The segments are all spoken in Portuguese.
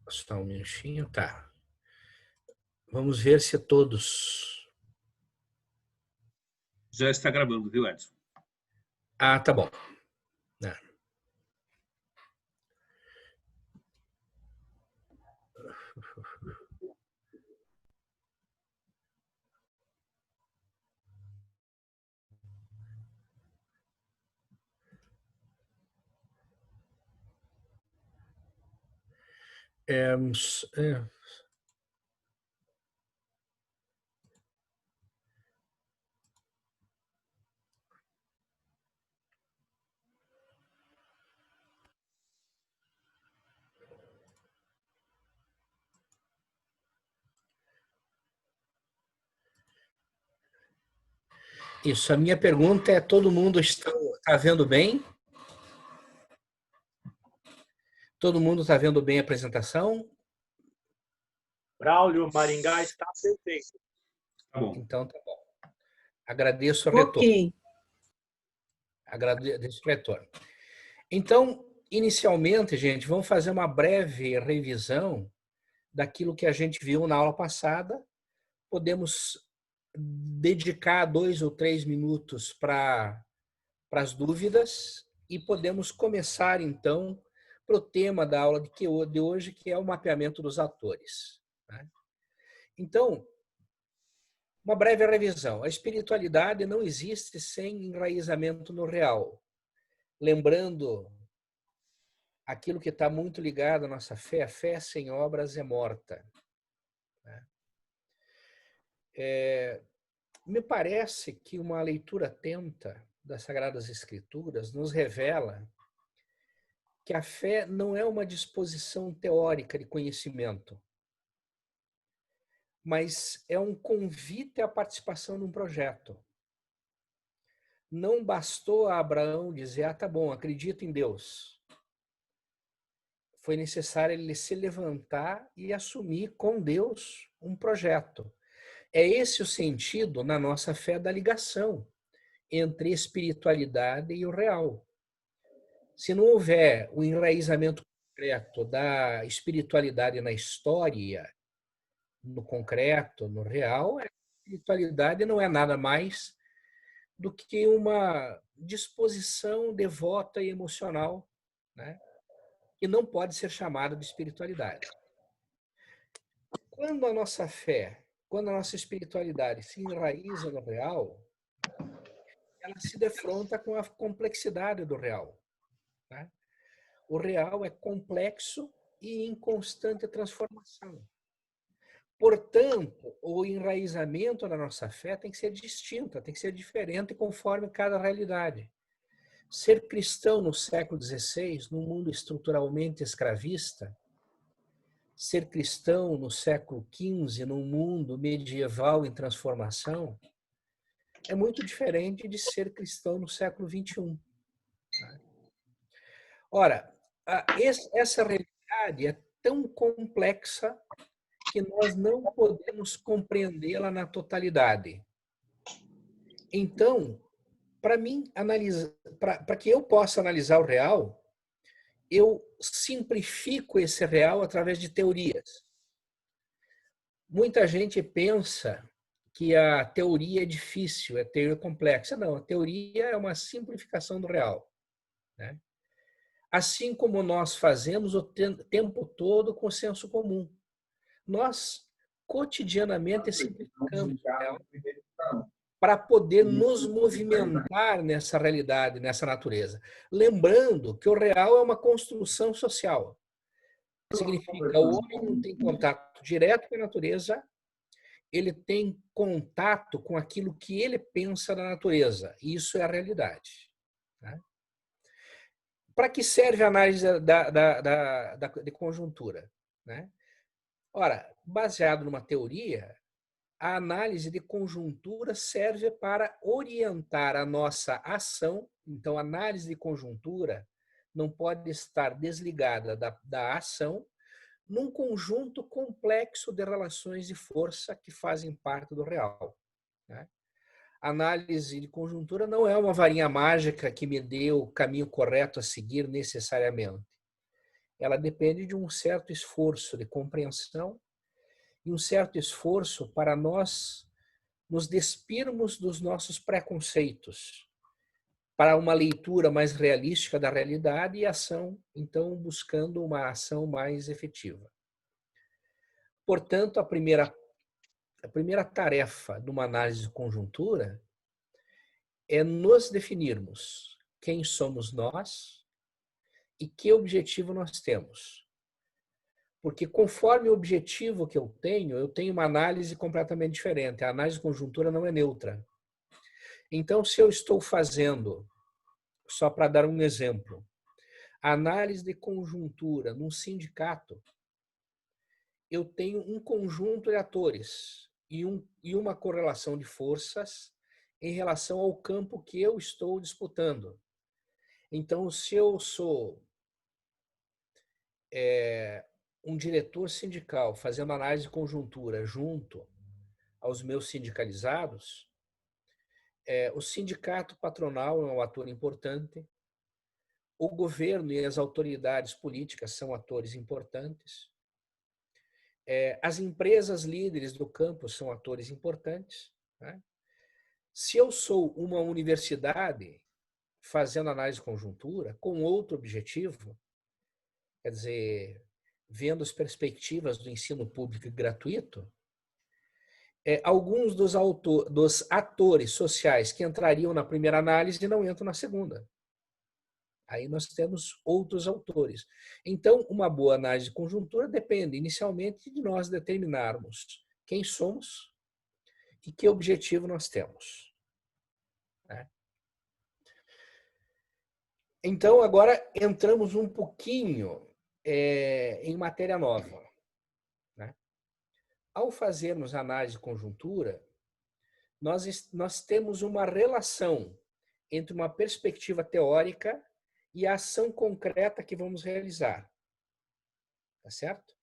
Só um minutinho, tá. Vamos ver se todos... Já está gravando, viu, Edson? Ah, tá bom. É. É, é, isso, a minha pergunta é: todo mundo está vendo bem? Todo mundo está vendo bem a apresentação? Braulio, Maringá está perfeito. Tá bom. Então, tá bom. Agradeço o retorno. Ok. Agradeço o retorno. Então, inicialmente, gente, vamos fazer uma breve revisão daquilo que a gente viu na aula passada. Podemos dedicar 2 ou 3 minutos para as dúvidas e podemos começar, então, para o tema da aula de hoje, que é o mapeamento dos atores. Então, uma breve revisão. A espiritualidade não existe sem enraizamento no real. Lembrando aquilo que está muito ligado à nossa fé: a fé sem obras é morta. Me parece que uma leitura atenta das Sagradas Escrituras nos revela que a fé não é uma disposição teórica de conhecimento, mas é um convite à participação num projeto. Não bastou a Abraão dizer: ah, tá bom, acredito em Deus. Foi necessário ele se levantar e assumir com Deus um projeto. É esse o sentido, na nossa fé, da ligação entre espiritualidade e o real. Se não houver o enraizamento concreto da espiritualidade na história, no concreto, no real, a espiritualidade não é nada mais do que uma disposição devota e emocional, né? Que não pode ser chamada de espiritualidade. Quando a nossa fé, quando a nossa espiritualidade se enraiza no real, ela se defronta com a complexidade do real, né? O real é complexo e em constante transformação. Portanto, o enraizamento da nossa fé tem que ser distinto, tem que ser diferente conforme cada realidade. Ser cristão no século XVI, num mundo estruturalmente escravista, ser cristão no século XV, num mundo medieval em transformação, é muito diferente de ser cristão no século XXI. Ora, essa realidade é tão complexa que nós não podemos compreendê-la na totalidade. Então, para que eu possa analisar o real, eu simplifico esse real através de teorias. Muita gente pensa que a teoria é difícil, é teoria complexa. Não, a teoria é uma simplificação do real, né? Assim como nós fazemos o tempo todo com o senso comum. Nós, cotidianamente, simplificamos o real para poder nos movimentar nessa realidade, nessa natureza. Lembrando que o real é uma construção social. Significa, o homem não tem contato direto com a natureza, ele tem contato com aquilo que ele pensa da natureza. E isso é a realidade, né? Para que serve a análise de conjuntura, né? Ora, baseado numa teoria, a análise de conjuntura serve para orientar a nossa ação. Então, a análise de conjuntura não pode estar desligada da ação num conjunto complexo de relações de força que fazem parte do real, né? A análise de conjuntura não é uma varinha mágica que me dê o caminho correto a seguir necessariamente. ela depende de um certo esforço de compreensão e um certo esforço para nós nos despirmos dos nossos preconceitos, para uma leitura mais realística da realidade e ação, então, buscando uma ação mais efetiva. Portanto, a primeira tarefa de uma análise de conjuntura é nos definirmos quem somos nós e que objetivo nós temos. Porque conforme o objetivo que eu tenho uma análise completamente diferente. A análise de conjuntura não é neutra. Então, se eu estou fazendo, só para dar um exemplo, a análise de conjuntura num sindicato, eu tenho um conjunto de atores e uma correlação de forças em relação ao campo que eu estou disputando. Então, se eu sou um diretor sindical fazendo análise de conjuntura junto aos meus sindicalizados, o sindicato patronal é um ator importante, o governo e as autoridades políticas são atores importantes, as empresas líderes do campo são atores importantes, né? Se eu sou uma universidade fazendo análise de conjuntura com outro objetivo, quer dizer, vendo as perspectivas do ensino público gratuito, alguns dos atores sociais que entrariam na primeira análise não entram na segunda. Aí nós temos outros autores. Então, uma boa análise de conjuntura depende inicialmente de nós determinarmos quem somos e que objetivo nós temos. Então, agora entramos um pouquinho em matéria nova. Ao fazermos análise de conjuntura, nós temos uma relação entre uma perspectiva teórica e a ação concreta que vamos realizar. Tá certo?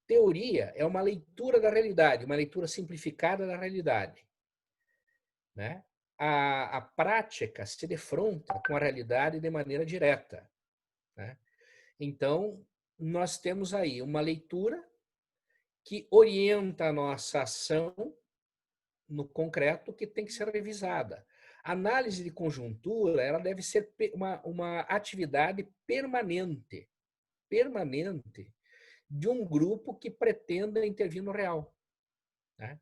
Teoria é uma leitura da realidade, uma leitura simplificada da realidade, né? A prática se defronta com a realidade de maneira direta, né? Então, nós temos aí uma leitura que orienta a nossa ação no concreto, que tem que ser revisada. A análise de conjuntura, ela deve ser uma atividade permanente de um grupo que pretenda intervir no real, né?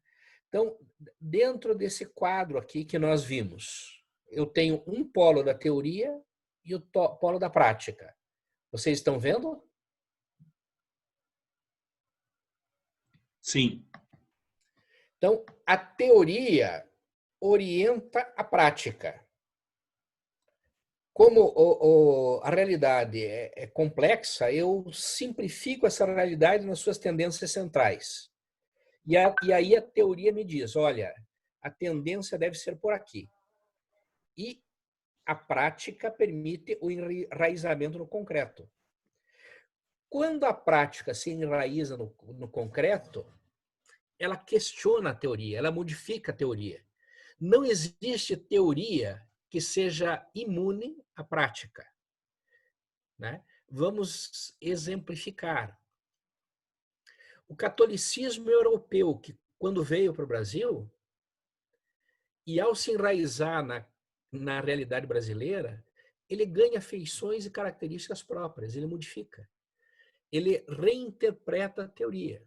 Então, dentro desse quadro aqui que nós vimos, eu tenho um polo da teoria e o polo da prática. Vocês estão vendo? Sim. Então, a teoria orienta a prática. Como a realidade é complexa, eu simplifico essa realidade nas suas tendências centrais. E aí a teoria me diz, olha, a tendência deve ser por aqui. E a prática permite o enraizamento no concreto. Quando a prática se enraiza no concreto, ela questiona a teoria, ela modifica a teoria. Não existe teoria que seja imune à prática, né? Vamos exemplificar. O catolicismo europeu, que quando veio para o Brasil, e ao se enraizar na realidade brasileira, ele ganha feições e características próprias, ele modifica. Ele reinterpreta a teoria.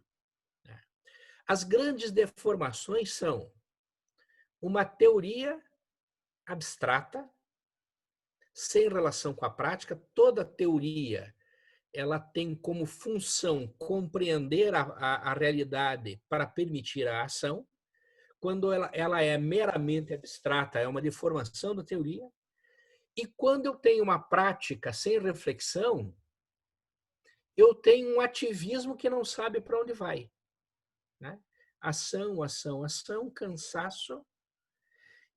As grandes deformações são uma teoria abstrata, sem relação com a prática. Toda teoria ela tem como função compreender a realidade para permitir a ação. Quando ela é meramente abstrata, é uma deformação da teoria. E quando eu tenho uma prática sem reflexão, eu tenho um ativismo que não sabe para onde vai, né? Ação, ação, ação, cansaço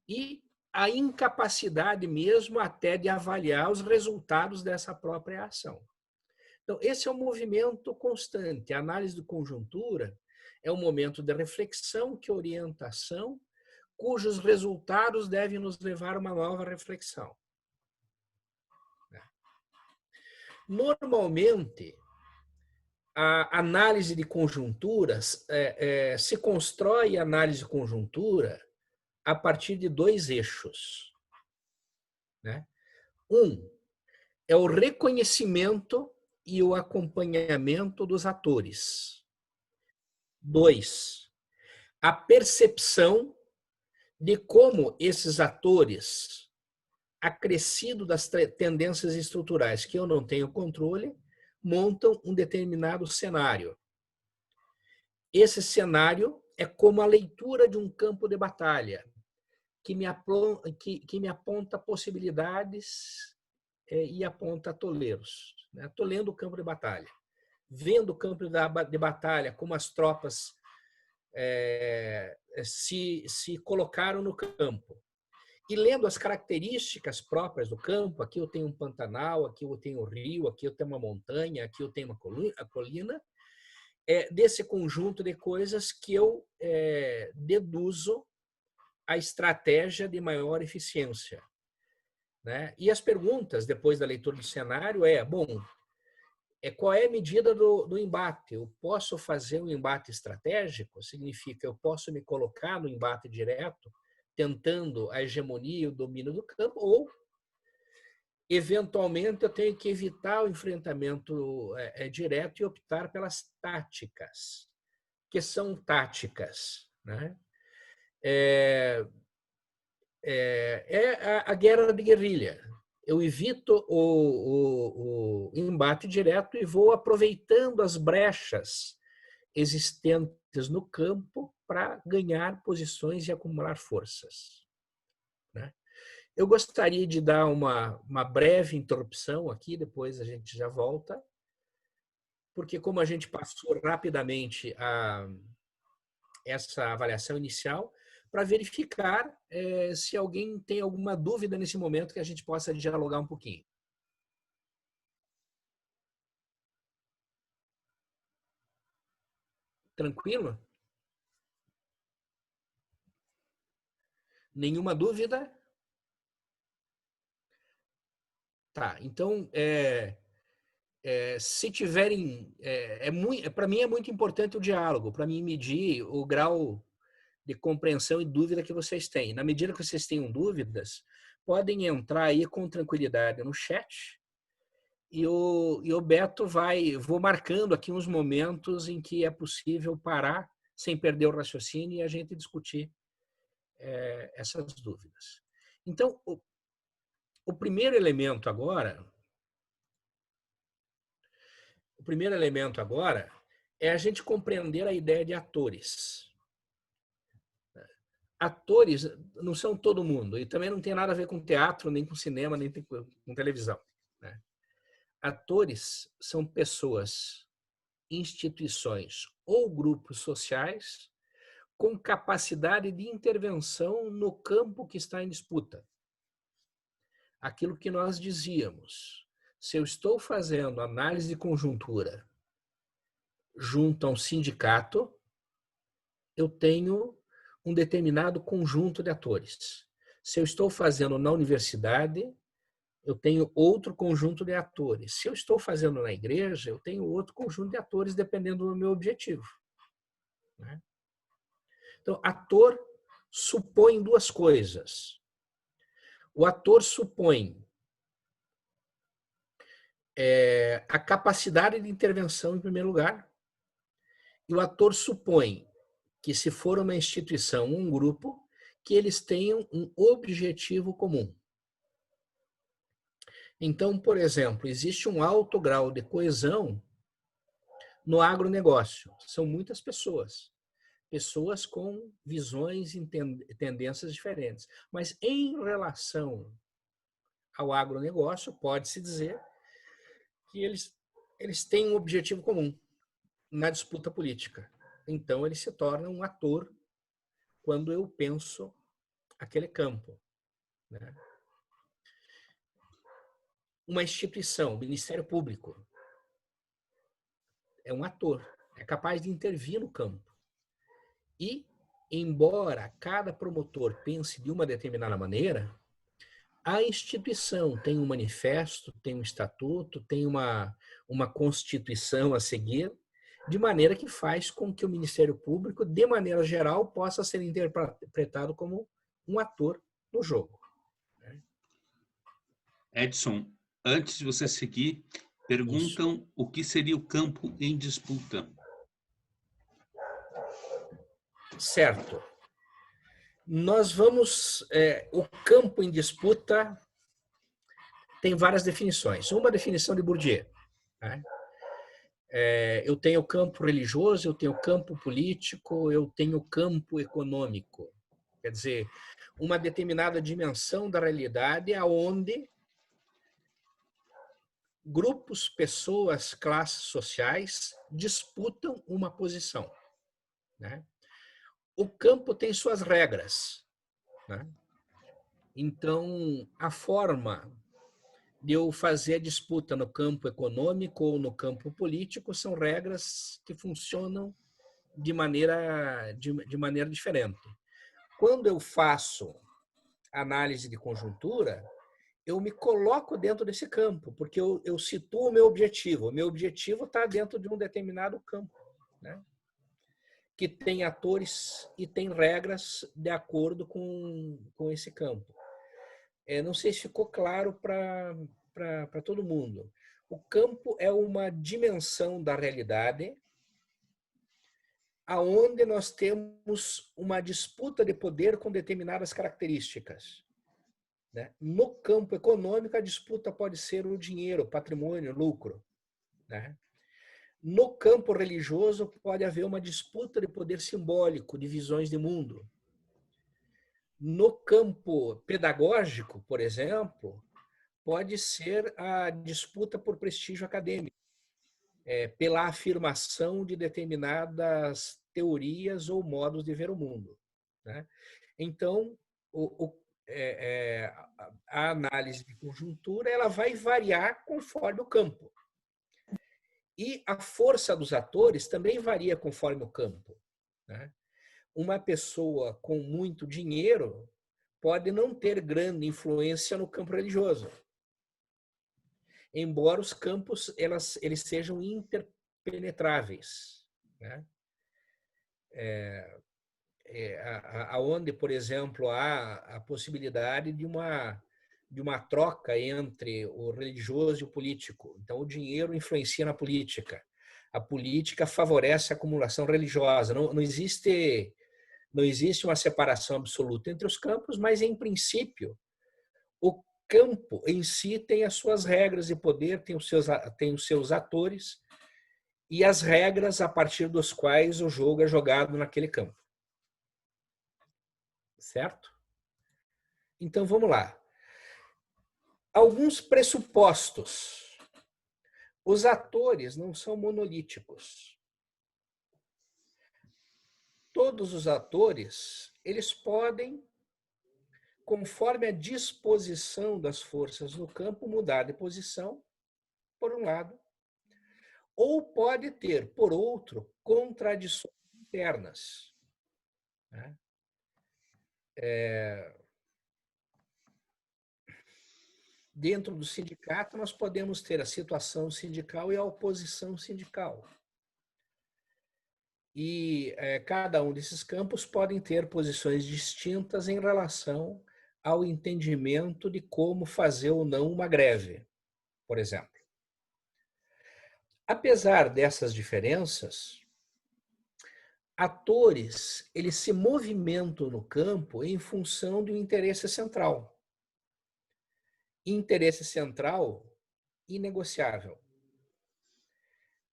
e a incapacidade mesmo até de avaliar os resultados dessa própria ação. Então, esse é um movimento constante. A análise de conjuntura é um momento de reflexão que orienta a ação, cujos resultados devem nos levar a uma nova reflexão. Normalmente, a análise de conjunturas se constrói a análise de conjuntura a partir de dois eixos, né? Um é o reconhecimento e o acompanhamento dos atores. Dois, a percepção de como esses atores, acrescido das tendências estruturais que eu não tenho controle, montam um determinado cenário. Esse cenário é como a leitura de um campo de batalha, que me aponta possibilidades e aponta toleiros. Estou lendo o campo de batalha, vendo o campo de batalha, como as tropas se colocaram no campo. E lendo as características próprias do campo, aqui eu tenho um pantanal, aqui eu tenho um rio, aqui eu tenho uma montanha, aqui eu tenho uma colina, desse conjunto de coisas que eu deduzo a estratégia de maior eficiência, né? E as perguntas, depois da leitura do cenário, qual é a medida do embate? Eu posso fazer um embate estratégico? Significa, eu posso me colocar no embate direto, tentando a hegemonia e o domínio do campo, ou, eventualmente, eu tenho que evitar o enfrentamento direto e optar pelas táticas. Que são táticas, né? A guerra de guerrilha. Eu evito o embate direto e vou aproveitando as brechas existentes no campo para ganhar posições e acumular forças, né? Eu gostaria de dar uma breve interrupção aqui, depois a gente já volta, porque como a gente passou rapidamente essa avaliação inicial, para verificar se alguém tem alguma dúvida nesse momento que a gente possa dialogar um pouquinho. Tranquilo? Nenhuma dúvida? Tá, então, se tiverem... para mim é muito importante o diálogo, para mim medir o grau de compreensão e dúvida que vocês têm. Na medida que vocês tenham dúvidas, podem entrar aí com tranquilidade no chat e o Beto vou marcando aqui uns momentos em que é possível parar sem perder o raciocínio e a gente discutir essas dúvidas. Então, o primeiro elemento agora é a gente compreender a ideia de atores. Atores não são todo mundo, e também não tem nada a ver com teatro, nem com cinema, nem com televisão, né? Atores são pessoas, instituições ou grupos sociais com capacidade de intervenção no campo que está em disputa. Aquilo que nós dizíamos, se eu estou fazendo análise de conjuntura junto a um sindicato, eu tenho um determinado conjunto de atores. Se eu estou fazendo na universidade, eu tenho outro conjunto de atores. Se eu estou fazendo na igreja, eu tenho outro conjunto de atores, dependendo do meu objetivo, né? Então, ator supõe duas coisas. O ator supõe a capacidade de intervenção, em primeiro lugar, e o ator supõe que, se for uma instituição, um grupo, que eles tenham um objetivo comum. Então, por exemplo, existe um alto grau de coesão no agronegócio. São muitas pessoas com visões e tendências diferentes. Mas, em relação ao agronegócio, pode-se dizer que eles têm um objetivo comum na disputa política. Então, ele se torna um ator quando eu penso aquele campo, né? Uma instituição, o Ministério Público, é um ator, é capaz de intervir no campo. E, embora cada promotor pense de uma determinada maneira, a instituição tem um manifesto, tem um estatuto, tem uma constituição a seguir, de maneira que faz com que o Ministério Público, de maneira geral, possa ser interpretado como um ator no jogo. Edson, antes de você seguir, perguntam o que seria o campo em disputa. Certo. Nós vamos... o campo em disputa tem várias definições. Uma definição de Bourdieu, né? Eu tenho o campo religioso, eu tenho o campo político, eu tenho o campo econômico. Quer dizer, uma determinada dimensão da realidade aonde grupos, pessoas, classes sociais disputam uma posição, né? O campo tem suas regras, né? Então, a forma de eu fazer a disputa no campo econômico ou no campo político são regras que funcionam de maneira diferente. Quando eu faço análise de conjuntura, eu me coloco dentro desse campo, porque eu situo o meu objetivo. O meu objetivo está dentro de um determinado campo, né? Que tem atores e tem regras de acordo com esse campo. Não sei se ficou claro para todo mundo. O campo é uma dimensão da realidade aonde nós temos uma disputa de poder com determinadas características, né? No campo econômico, a disputa pode ser o dinheiro, patrimônio, lucro, né? No campo religioso, pode haver uma disputa de poder simbólico, de visões de mundo. No campo pedagógico, por exemplo, pode ser a disputa por prestígio acadêmico, pela afirmação de determinadas teorias ou modos de ver o mundo, né? Então, a análise de conjuntura ela vai variar conforme o campo. E a força dos atores também varia conforme o campo, né? Uma pessoa com muito dinheiro pode não ter grande influência no campo religioso, embora os campos eles sejam interpenetráveis, né? Aonde, por exemplo, há a possibilidade de uma troca entre o religioso e o político. Então, o dinheiro influencia na política. A política favorece a acumulação religiosa. Não existe uma separação absoluta entre os campos, mas, em princípio, o campo em si tem as suas regras de poder, tem os seus atores e as regras a partir dos quais o jogo é jogado naquele campo. Certo? Então, vamos lá. Alguns pressupostos. Os atores não são monolíticos. Todos os atores, eles podem, conforme a disposição das forças no campo, mudar de posição, por um lado, ou pode ter, por outro, contradições internas, né? Dentro do sindicato, nós podemos ter a situação sindical e a oposição sindical. E cada um desses campos podem ter posições distintas em relação ao entendimento de como fazer ou não uma greve, por exemplo. Apesar dessas diferenças, atores, eles se movimentam no campo em função de um interesse central. Interesse central inegociável.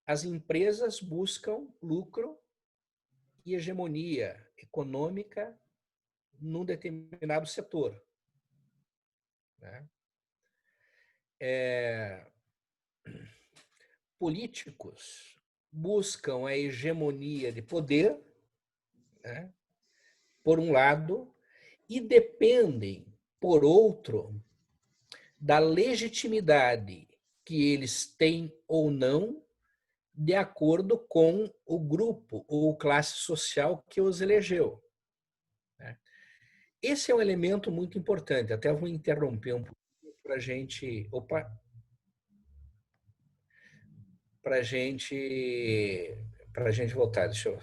As empresas buscam lucro e hegemonia econômica num determinado setor, né? Políticos buscam a hegemonia de poder, né, por um lado, e dependem, por outro, da legitimidade que eles têm ou não de acordo com o grupo ou classe social que os elegeu, né? Esse é um elemento muito importante. Até vou interromper um pouquinho para a gente... Opa! Para a gente para a gente voltar. Deixa eu...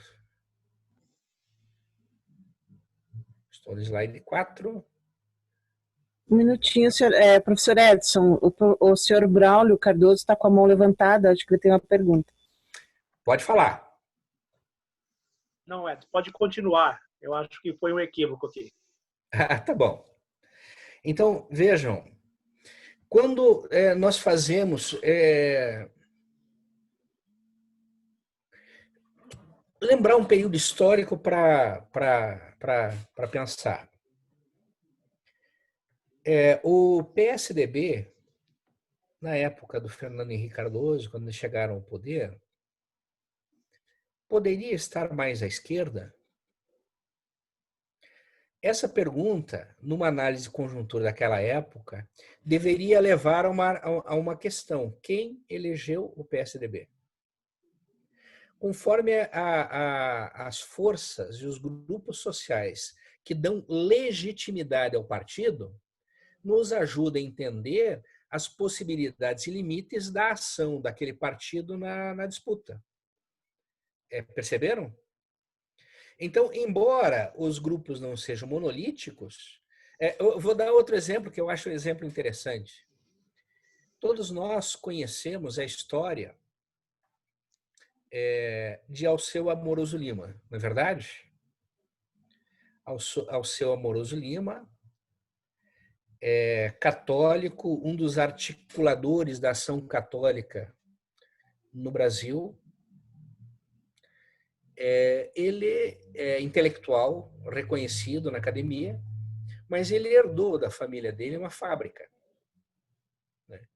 Estou no slide 4. Um minutinho, senhor, professor Edson, o senhor Braulio Cardoso está com a mão levantada, acho que ele tem uma pergunta. Pode falar. Não, Edson, pode continuar. Eu acho que foi um equívoco aqui. Ah, tá bom. Então, vejam, quando nós fazemos... lembrar um período histórico para pensar. O PSDB, na época do Fernando Henrique Cardoso, quando eles chegaram ao poder, poderia estar mais à esquerda? Essa pergunta, numa análise de conjuntura daquela época, deveria levar a uma questão. Quem elegeu o PSDB? Conforme as forças e os grupos sociais que dão legitimidade ao partido, nos ajuda a entender as possibilidades e limites da ação daquele partido na disputa. Perceberam? Então, embora os grupos não sejam monolíticos, eu vou dar outro exemplo que eu acho um exemplo interessante. Todos nós conhecemos a história de Alceu Amoroso Lima, não é verdade? Alceu Amoroso Lima católico, um dos articuladores da ação católica no Brasil. Ele é intelectual, reconhecido na academia, mas ele herdou da família dele uma fábrica, né?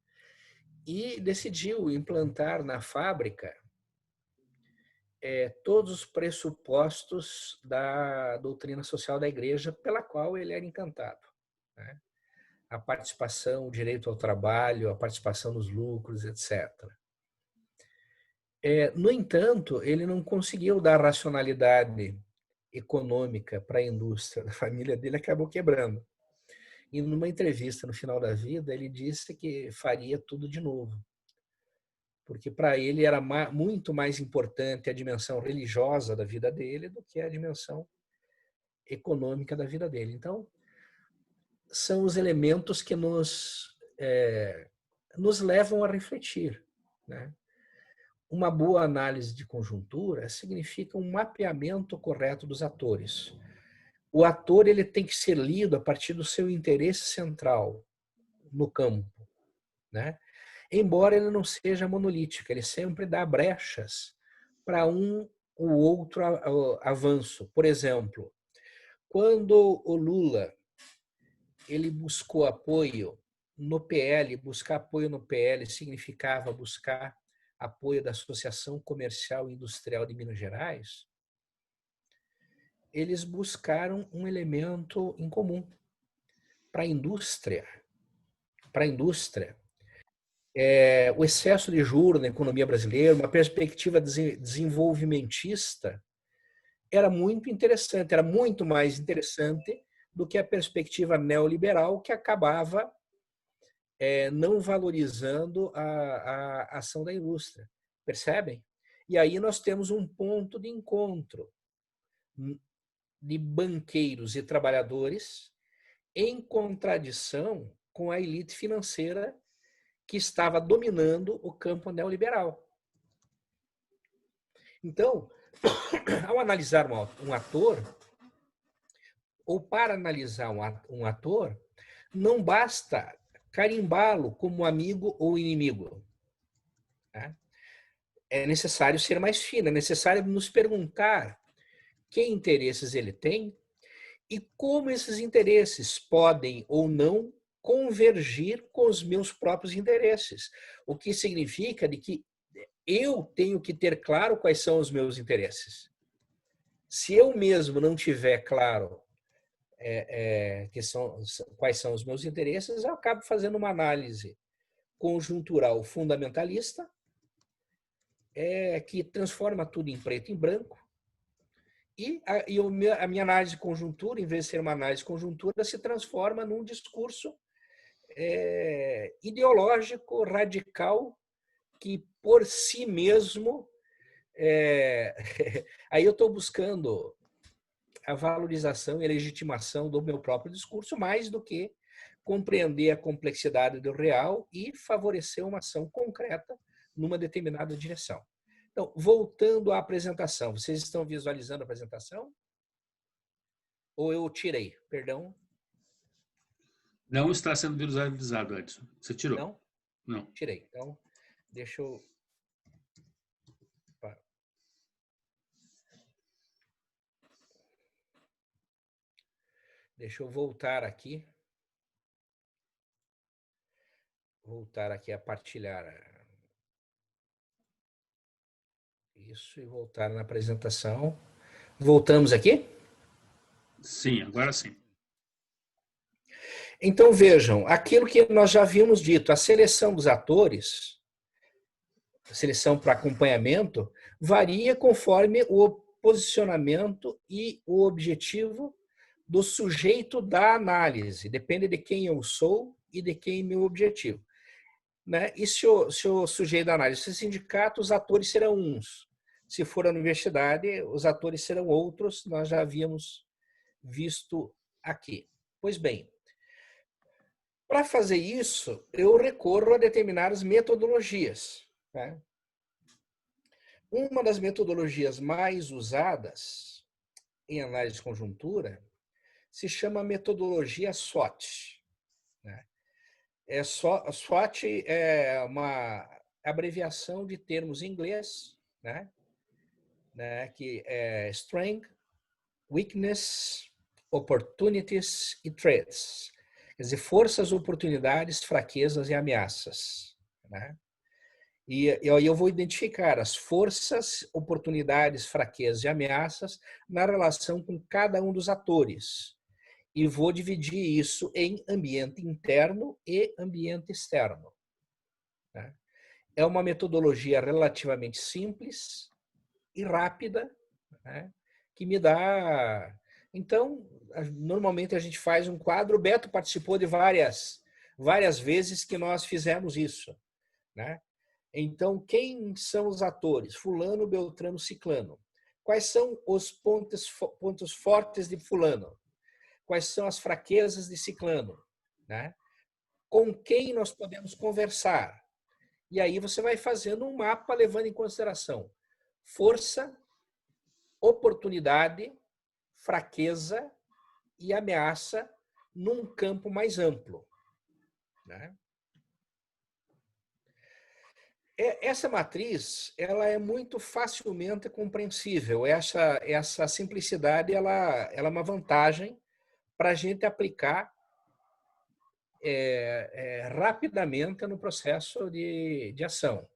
E decidiu implantar na fábrica todos os pressupostos da doutrina social da igreja pela qual ele era encantado, né? A participação, o direito ao trabalho, a participação nos lucros, etc. No entanto, ele não conseguiu dar racionalidade econômica para a indústria da família dele, acabou quebrando. E numa entrevista no final da vida, ele disse que faria tudo de novo, porque para ele era muito mais importante a dimensão religiosa da vida dele do que a dimensão econômica da vida dele. Então, são os elementos que nos levam a refletir, né? Uma boa análise de conjuntura significa um mapeamento correto dos atores. O ator ele tem que ser lido a partir do seu interesse central no campo, né? Embora ele não seja monolítico, ele sempre dá brechas para um ou outro avanço. Por exemplo, quando o Lula ele buscou apoio no PL, buscar apoio no PL significava buscar apoio da Associação Comercial e Industrial de Minas Gerais, eles buscaram um elemento em comum para a indústria. Para a indústria, o excesso de juros na economia brasileira, uma perspectiva desenvolvimentista, era muito interessante, era muito mais interessante do que a perspectiva neoliberal que acabava não valorizando a ação da indústria. Percebem? E aí nós temos um ponto de encontro de banqueiros e trabalhadores em contradição com a elite financeira que estava dominando o campo neoliberal. Então, ao analisar um ator, ou para analisar um ator, não basta carimbá-lo como amigo ou inimigo, tá? É necessário ser mais fino, é necessário nos perguntar que interesses ele tem e como esses interesses podem ou não convergir com os meus próprios interesses. O que significa de que eu tenho que ter claro quais são os meus interesses. Se eu mesmo não tiver claro quais são os meus interesses, eu acabo fazendo uma análise conjuntural fundamentalista, que transforma tudo em preto e branco, e a minha análise de conjuntura, em vez de ser uma análise de conjuntura, se transforma num discurso ideológico, radical, que por si mesmo Aí eu estou buscando a valorização e a legitimação do meu próprio discurso, mais do que compreender a complexidade do real e favorecer uma ação concreta numa determinada direção. Então, voltando à apresentação, vocês estão visualizando a apresentação? Ou eu tirei? Perdão. Não está sendo visualizado, Edson. Você tirou? Não? Não. Tirei. Então, deixa eu... Deixa eu voltar aqui. Voltar aqui a partilhar. Isso, e voltar na apresentação. Voltamos aqui? Sim, agora sim. Então, vejam, aquilo que nós já havíamos dito, a seleção dos atores, a seleção para acompanhamento, varia conforme o posicionamento e o objetivo do sujeito da análise. Depende de quem eu sou e de quem é meu objetivo. Né? E se o sujeito da análise for sindicato, os atores serão uns. Se for a universidade, os atores serão outros, nós já havíamos visto aqui. Pois bem, para fazer isso, eu recorro a determinadas metodologias. Né? Uma das metodologias mais usadas em análise de conjuntura se chama metodologia SWOT. Né? SWOT é uma abreviação de termos em inglês, né? Que é Strength, Weakness, Opportunities e Threats. Quer dizer, forças, oportunidades, fraquezas e ameaças. Né? E aí eu vou identificar as forças, oportunidades, fraquezas e ameaças na relação com cada um dos atores. E vou dividir isso em ambiente interno e ambiente externo. Né? É uma metodologia relativamente simples e rápida, né? Que me dá... Então, normalmente a gente faz um quadro, o Beto participou de várias vezes que nós fizemos isso. Né? Então, quem são os atores? Fulano, Beltrano, Ciclano. Quais são os pontos fortes de Fulano? Quais são as fraquezas de Ciclano? Né? Com quem nós podemos conversar? E aí você vai fazendo um mapa levando em consideração força, oportunidade, fraqueza e ameaça num campo mais amplo. Né? Essa matriz, ela é muito facilmente compreensível. Essa simplicidade, ela é uma vantagem para a gente aplicar rapidamente no processo de ação.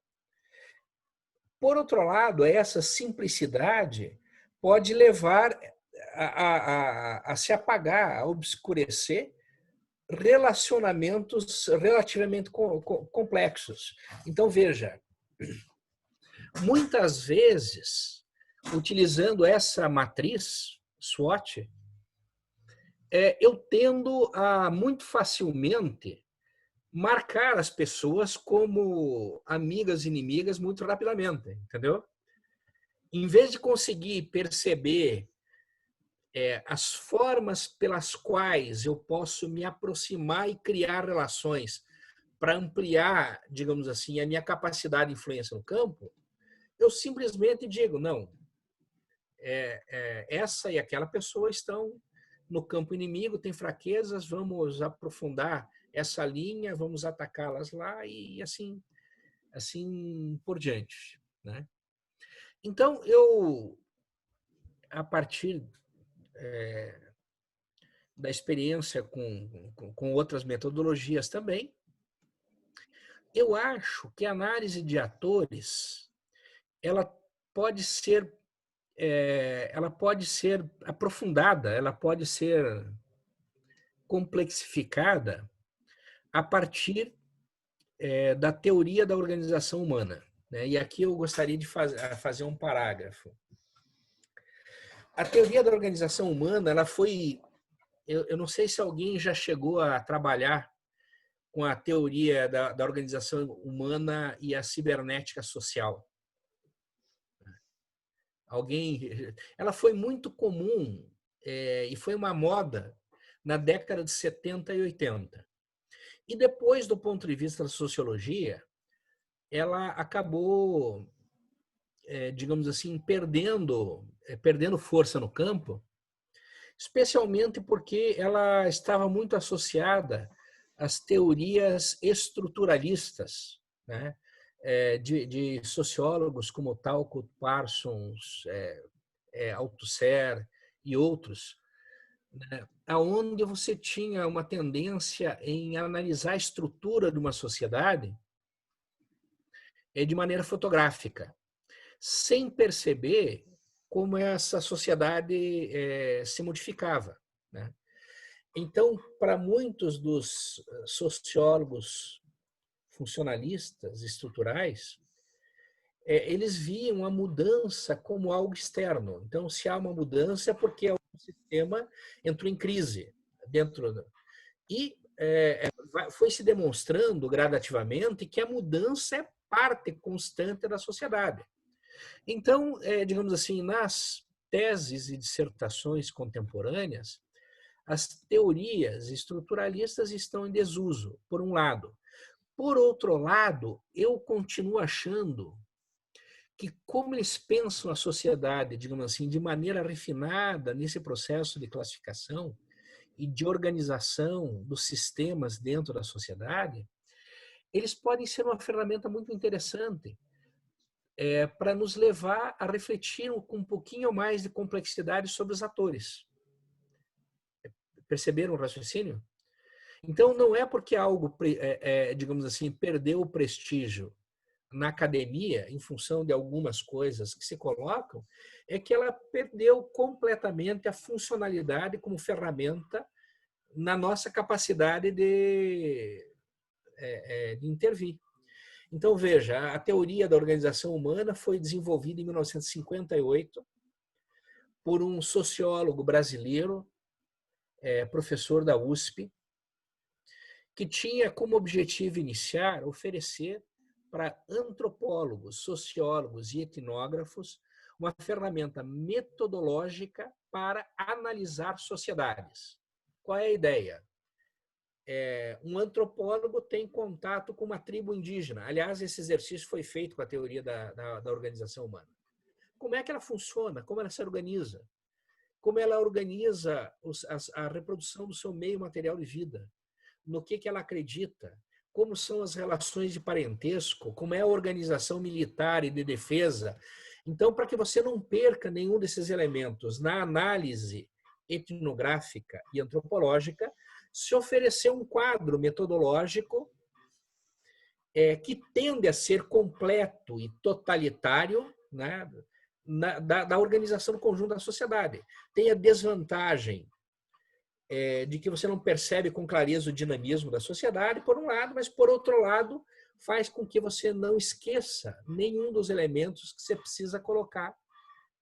Por outro lado, essa simplicidade pode levar a se apagar, a obscurecer relacionamentos relativamente complexos. Então, veja, muitas vezes, utilizando essa matriz SWOT, eu tendo a muito facilmente marcar as pessoas como amigas e inimigas muito rapidamente, entendeu? Em vez de conseguir perceber as formas pelas quais eu posso me aproximar e criar relações para ampliar, digamos assim, a minha capacidade de influência no campo, eu simplesmente digo, não, essa e aquela pessoa estão no campo inimigo, tem fraquezas, vamos aprofundar essa linha, vamos atacá-las lá e assim por diante. Né? Então, a partir da experiência com outras metodologias também, eu acho que a análise de atores ela pode ser aprofundada, ela pode ser complexificada a partir da teoria da organização humana. Né? E aqui eu gostaria de fazer um parágrafo. A teoria da organização humana, ela foi... Eu não sei se alguém já chegou a trabalhar com a teoria da organização humana e a cibernética social. Ela foi muito comum e foi uma moda na década de 70 e 80. E depois, do ponto de vista da sociologia, ela acabou, digamos assim, perdendo força no campo, especialmente porque ela estava muito associada às teorias estruturalistas, né? De sociólogos como Talcott Parsons, Althusser e outros, né? Onde você tinha uma tendência em analisar a estrutura de uma sociedade de maneira fotográfica, sem perceber como essa sociedade se modificava, né? Então, para muitos dos sociólogos funcionalistas, estruturais, eles viam a mudança como algo externo. Então, se há uma mudança é porque o sistema entrou em crise e foi se demonstrando gradativamente que a mudança é parte constante da sociedade. Então, digamos assim, nas teses e dissertações contemporâneas, as teorias estruturalistas estão em desuso, por um lado. Por outro lado, eu continuo achando que, como eles pensam a sociedade, digamos assim, de maneira refinada nesse processo de classificação e de organização dos sistemas dentro da sociedade, eles podem ser uma ferramenta muito interessante para nos levar a refletir com um pouquinho mais de complexidade sobre os atores. Perceberam o raciocínio? Então, não é porque algo, digamos assim, perdeu o prestígio na academia, em função de algumas coisas que se colocam, é que ela perdeu completamente a funcionalidade como ferramenta na nossa capacidade de intervir. Então, veja, a teoria da organização humana foi desenvolvida em 1958 por um sociólogo brasileiro, professor da USP, que tinha como objetivo iniciar oferecer para antropólogos, sociólogos e etnógrafos uma ferramenta metodológica para analisar sociedades. Qual é a ideia? Um antropólogo tem contato com uma tribo indígena. Aliás, esse exercício foi feito com a teoria da organização humana. Como é que ela funciona? Como ela se organiza? Como ela organiza a reprodução do seu meio material de vida? No que ela acredita? Como são as relações de parentesco? Como é a organização militar e de defesa? Então, para que você não perca nenhum desses elementos na análise etnográfica e antropológica, se ofereceu um quadro metodológico que tende a ser completo e totalitário, né, da organização do conjunto da sociedade. Tem a desvantagem de que você não percebe com clareza o dinamismo da sociedade, por um lado, mas, por outro lado, faz com que você não esqueça nenhum dos elementos que você precisa colocar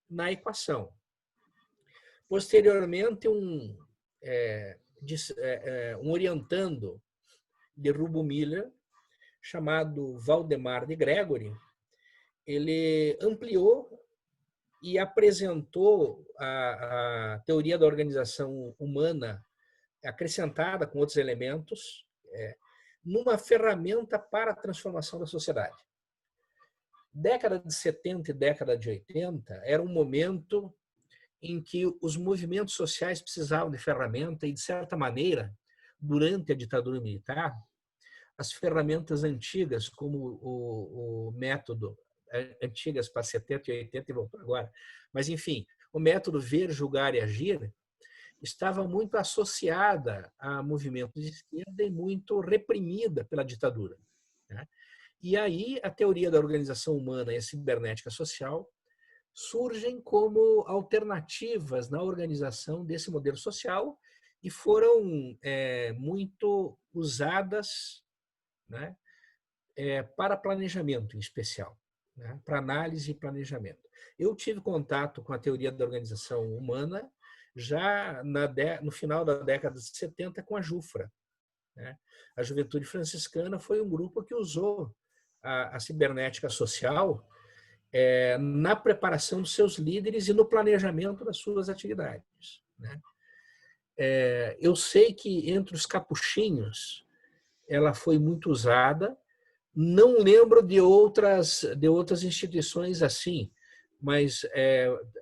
na equação. Posteriormente, um orientando de Rubo Miller, chamado Valdemar de Gregory, ele ampliou e apresentou a teoria da organização humana acrescentada com outros elementos numa ferramenta para a transformação da sociedade. Década de 70 e década de 80 era um momento em que os movimentos sociais precisavam de ferramenta e, de certa maneira, durante a ditadura militar, as ferramentas antigas, como o método, antigas para 70 e 80 e voltou agora, mas, enfim, o método ver, julgar e agir, estava muito associada a movimentos de esquerda e muito reprimida pela ditadura, né? E aí a teoria da organização humana e a cibernética social surgem como alternativas na organização desse modelo social e foram muito usadas, né, para planejamento em especial, né, para análise e planejamento. Eu tive contato com a teoria da organização humana já no final da década de 70 com a JUFRA, né? A Juventude Franciscana foi um grupo que usou a cibernética social na preparação dos seus líderes e no planejamento das suas atividades, né? Eu sei que entre os capuchinhos ela foi muito usada. Não lembro de outras instituições assim, mas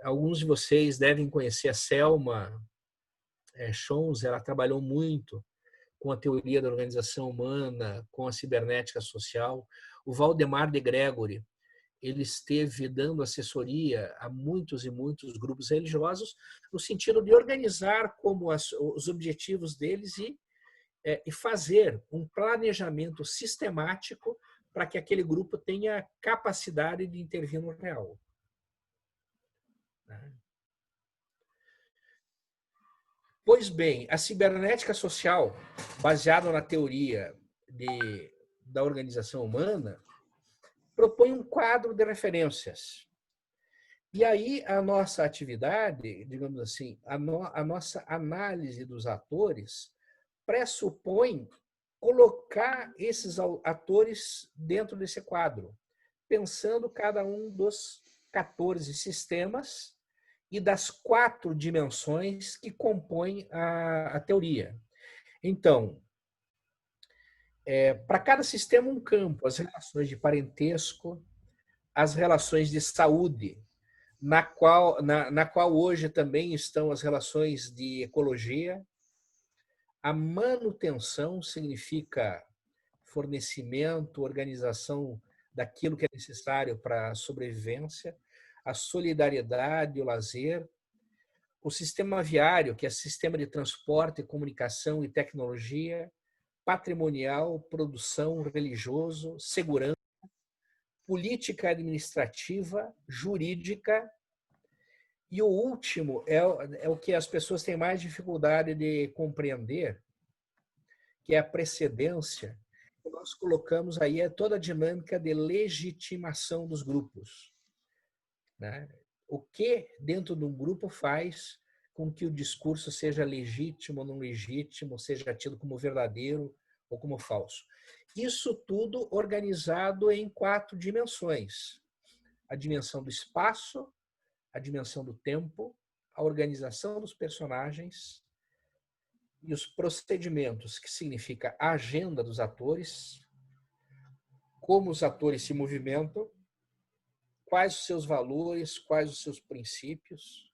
alguns de vocês devem conhecer a Selma Chons. Ela trabalhou muito com a teoria da organização humana, com a cibernética social. O Valdemar de Gregory, ele esteve dando assessoria a muitos e muitos grupos religiosos no sentido de organizar como os objetivos deles e fazer um planejamento sistemático para que aquele grupo tenha capacidade de intervir no real. Pois bem, a cibernética social, baseada na teoria da organização humana, propõe um quadro de referências. E aí a nossa atividade, digamos assim, a nossa análise dos atores pressupõe colocar esses atores dentro desse quadro, pensando cada um dos 14 sistemas e das 4 dimensões que compõem a teoria. Então, para cada sistema, um campo: as relações de parentesco, as relações de saúde, na qual hoje também estão as relações de ecologia. A manutenção significa fornecimento, organização daquilo que é necessário para a sobrevivência, a solidariedade, o lazer. O sistema viário, que é sistema de transporte, comunicação e tecnologia, patrimonial, produção, religioso, segurança, política administrativa, jurídica. E o último é o que as pessoas têm mais dificuldade de compreender, que é a precedência. Nós colocamos aí toda a dinâmica de legitimação dos grupos, né? O que dentro de um grupo faz com que o discurso seja legítimo ou não legítimo, seja tido como verdadeiro ou como falso. Isso tudo organizado em 4 dimensões: a dimensão do espaço, a dimensão do tempo, a organização dos personagens e os procedimentos, que significa a agenda dos atores, como os atores se movimentam, quais os seus valores, quais os seus princípios,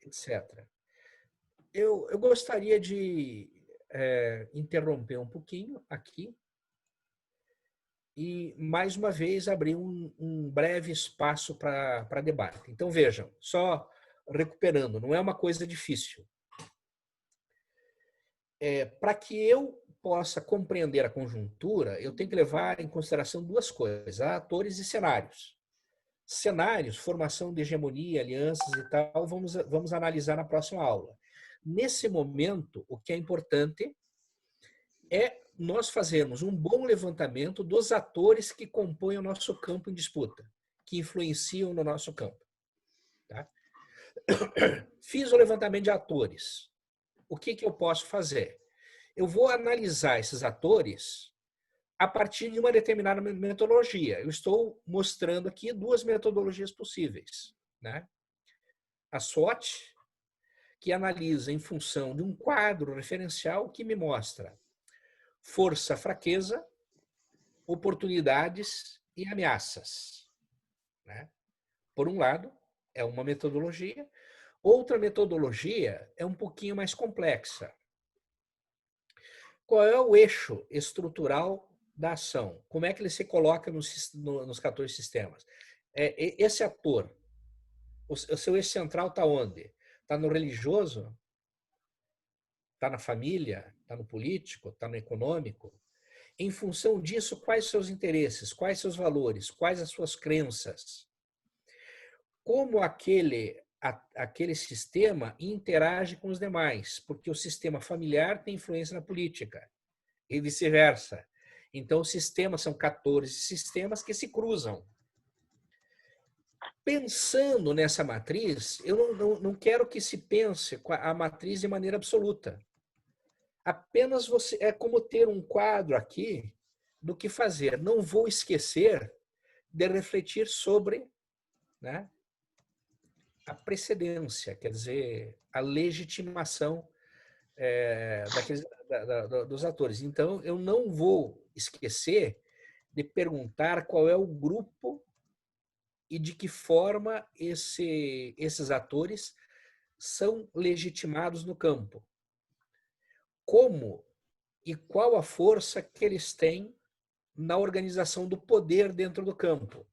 etc. Eu gostaria de interromper um pouquinho aqui e, mais uma vez, abrir um breve espaço para debate. Então, vejam, só recuperando, não é uma coisa difícil. Para que eu possa compreender a conjuntura, eu tenho que levar em consideração 2 coisas: atores e cenários. Cenários, formação de hegemonia, alianças e tal, vamos analisar na próxima aula. Nesse momento, o que é importante é nós fazermos um bom levantamento dos atores que compõem o nosso campo em disputa, que influenciam no nosso campo. Tá? Fiz o levantamento de atores. O que eu posso fazer? Eu vou analisar esses atores a partir de uma determinada metodologia. Eu estou mostrando aqui 2 metodologias possíveis, né? A SWOT, que analisa em função de um quadro referencial que me mostra força, fraqueza, oportunidades e ameaças, né? Por um lado, é uma metodologia. Outra metodologia é um pouquinho mais complexa. Qual é o eixo estrutural da ação? Como é que ele se coloca nos 14 sistemas? Esse ator, o seu eixo central está onde? Está no religioso? Está na família? Está no político? Está no econômico? Em função disso, quais seus interesses? Quais seus valores? Quais as suas crenças? Como aquele sistema interage com os demais? Porque o sistema familiar tem influência na política e vice-versa. Então, os sistemas são 14 sistemas que se cruzam. Pensando nessa matriz, eu não quero que se pense a matriz de maneira absoluta. Apenas é como ter um quadro aqui do que fazer. Não vou esquecer de refletir sobre, né, a precedência, quer dizer, a legitimação dos atores. Então, eu não vou esquecer de perguntar qual é o grupo e de que forma esses atores são legitimados no campo. Como e qual a força que eles têm na organização do poder dentro do campo.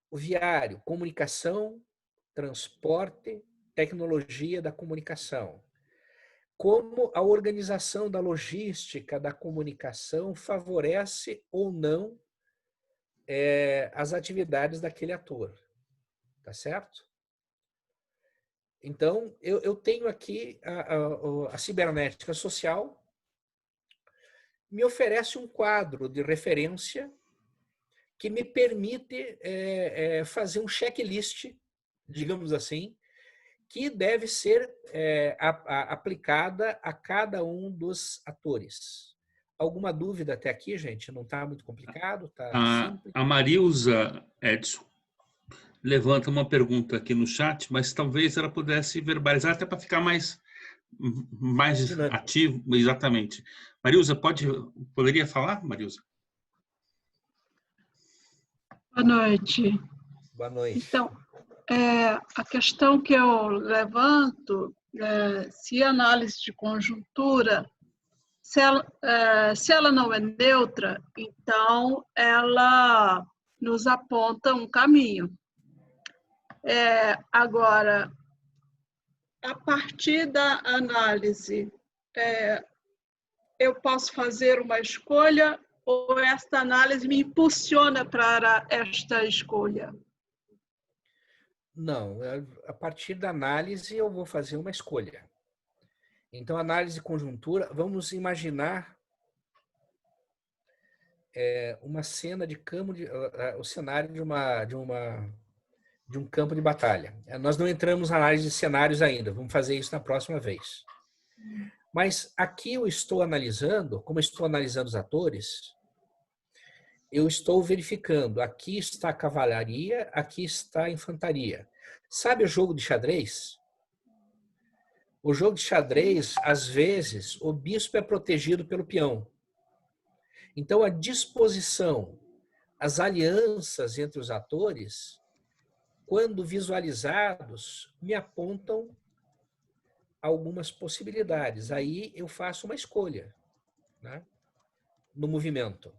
O viário, comunicação, transporte, tecnologia da comunicação. Como a organização da logística da comunicação favorece ou não as atividades daquele ator. Tá certo? Então, eu tenho aqui a cibernética social, me oferece um quadro de referência que me permite fazer um checklist, digamos assim, que deve ser aplicada a cada um dos atores. Alguma dúvida até aqui, gente? Não está muito complicado? Está simples? A Marilza, Edson, levanta uma pergunta aqui no chat, mas talvez ela pudesse verbalizar até para ficar mais dinâmico. ativo. Exatamente. Marilza, poderia falar, Marilza? Boa noite. Boa noite. Então, a questão que eu levanto, se a análise de conjuntura, se ela não é neutra, então ela nos aponta um caminho. Agora, a partir da análise, eu posso fazer uma escolha ou esta análise me impulsiona para esta escolha? Não, a partir da análise eu vou fazer uma escolha. Então, análise de conjuntura, vamos imaginar uma cena de campo, o cenário de um campo de batalha. Nós não entramos na análise de cenários ainda, vamos fazer isso na próxima vez. Mas aqui eu estou analisando, como eu estou analisando os atores, eu estou verificando, aqui está a cavalaria, aqui está a infantaria. Sabe o jogo de xadrez? O jogo de xadrez, às vezes, o bispo é protegido pelo peão. Então, a disposição, as alianças entre os atores, quando visualizados, me apontam algumas possibilidades. Aí eu faço uma escolha, né, no movimento.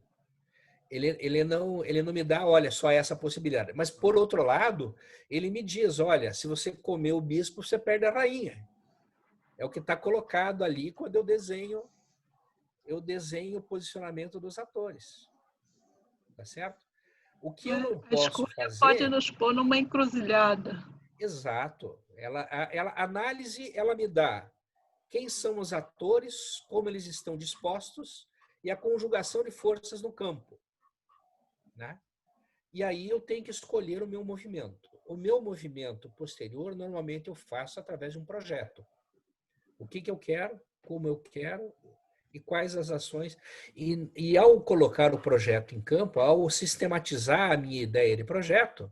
Ele não me dá, olha, só essa possibilidade. Mas, por outro lado, ele me diz, olha, se você comer o bispo, você perde a rainha. É o que está colocado ali quando eu desenho o posicionamento dos atores. Tá certo? O que eu não posso fazer... pode nos pôr numa encruzilhada. Exato. A análise, ela me dá quem são os atores, como eles estão dispostos e a conjugação de forças no campo. Né? E aí eu tenho que escolher o meu movimento. O meu movimento posterior, normalmente eu faço através de um projeto. O que eu quero, como eu quero e quais as ações. E ao colocar o projeto em campo, ao sistematizar a minha ideia de projeto,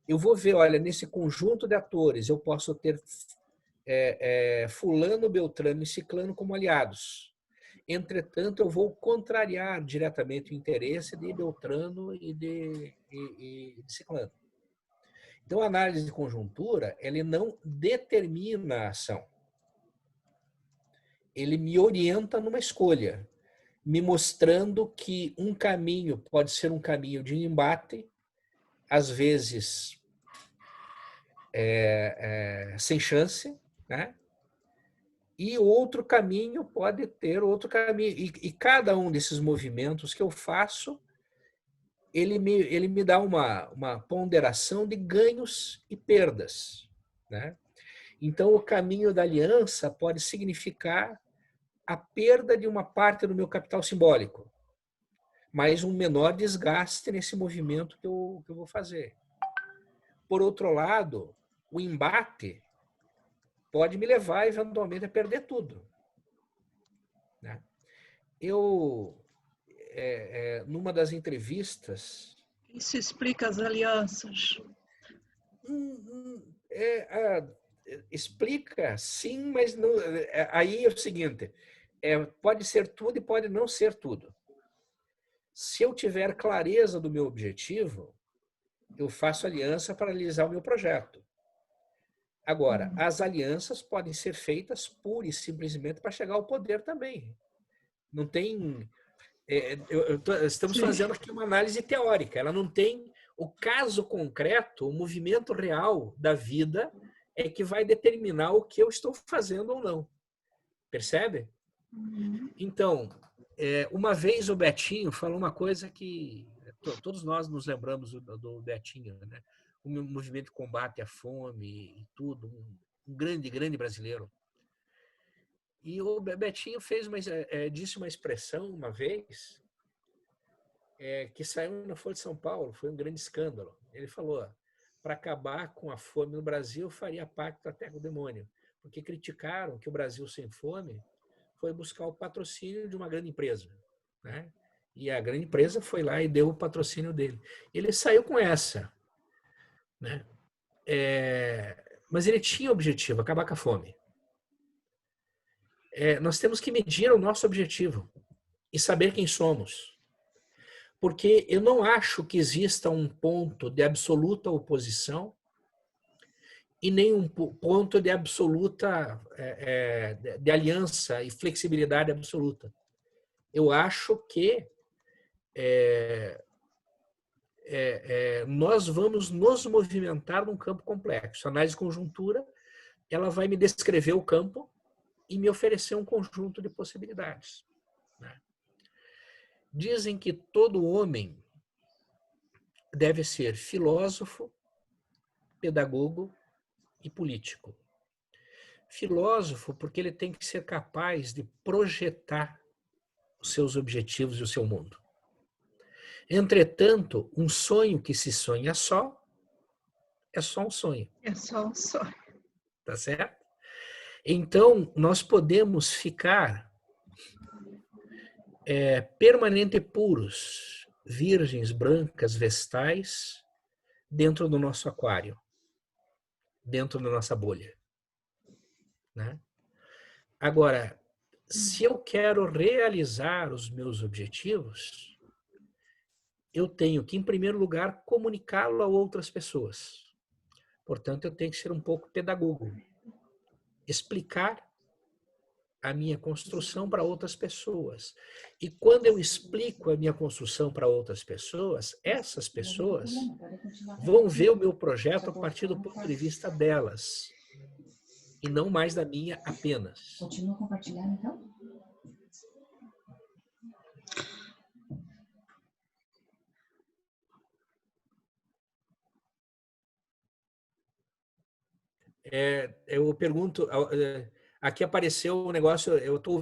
eu vou ver, olha, nesse conjunto de atores, eu posso ter fulano, beltrano e ciclano como aliados. Entretanto, eu vou contrariar diretamente o interesse de beltrano e de ciclano. Então, a análise de conjuntura, ele não determina a ação. Ele me orienta numa escolha, me mostrando que um caminho pode ser um caminho de embate, às vezes sem chance, né? E outro caminho pode ter outro caminho. E cada um desses movimentos que eu faço, ele me dá uma ponderação de ganhos e perdas, né? Então, o caminho da aliança pode significar a perda de uma parte do meu capital simbólico, mas um menor desgaste nesse movimento que eu vou fazer. Por outro lado, o embate pode me levar, eventualmente, a perder tudo. Né? numa das entrevistas... Isso explica as alianças. Explica, sim, mas não, aí é o seguinte, pode ser tudo e pode não ser tudo. Se eu tiver clareza do meu objetivo, eu faço aliança para realizar o meu projeto. Agora, as alianças podem ser feitas pura e simplesmente para chegar ao poder também. Não tem... estamos fazendo aqui uma análise teórica, ela não tem o caso concreto, o movimento real da vida é que vai determinar o que eu estou fazendo ou não. Percebe? Então, uma vez o Betinho falou uma coisa que todos nós nos lembramos do Betinho, né? O movimento de combate à fome e tudo, um grande brasileiro. E o Betinho disse uma expressão uma vez que saiu na Folha de São Paulo, foi um grande escândalo. Ele falou, para acabar com a fome no Brasil, faria pacto até com o demônio, porque criticaram que o Brasil sem fome foi buscar o patrocínio de uma grande empresa, né? E a grande empresa foi lá e deu o patrocínio dele. Ele saiu com essa, né? Mas ele tinha objetivo, acabar com a fome. Nós temos que medir o nosso objetivo e saber quem somos. Porque eu não acho que exista um ponto de absoluta oposição e nem um ponto de absoluta de aliança e flexibilidade absoluta. Eu acho que nós vamos nos movimentar num campo complexo. A análise de conjuntura, ela vai me descrever o campo e me oferecer um conjunto de possibilidades, né? Dizem que todo homem deve ser filósofo, pedagogo e político. Filósofo, porque ele tem que ser capaz de projetar os seus objetivos e o seu mundo. Entretanto, um sonho que se sonha só é só um sonho. É só um sonho. Tá certo? Então, nós podemos ficar permanente puros, virgens, brancas, vestais, dentro do nosso aquário, dentro da nossa bolha, né? Agora, se eu quero realizar os meus objetivos, eu tenho que, em primeiro lugar, comunicá-lo a outras pessoas. Portanto, eu tenho que ser um pouco pedagogo, explicar a minha construção para outras pessoas. E quando eu explico a minha construção para outras pessoas, essas pessoas vão ver o meu projeto a partir do ponto de vista delas e não mais da minha apenas. Continua compartilhando, então? Eu pergunto... Aqui apareceu um negócio,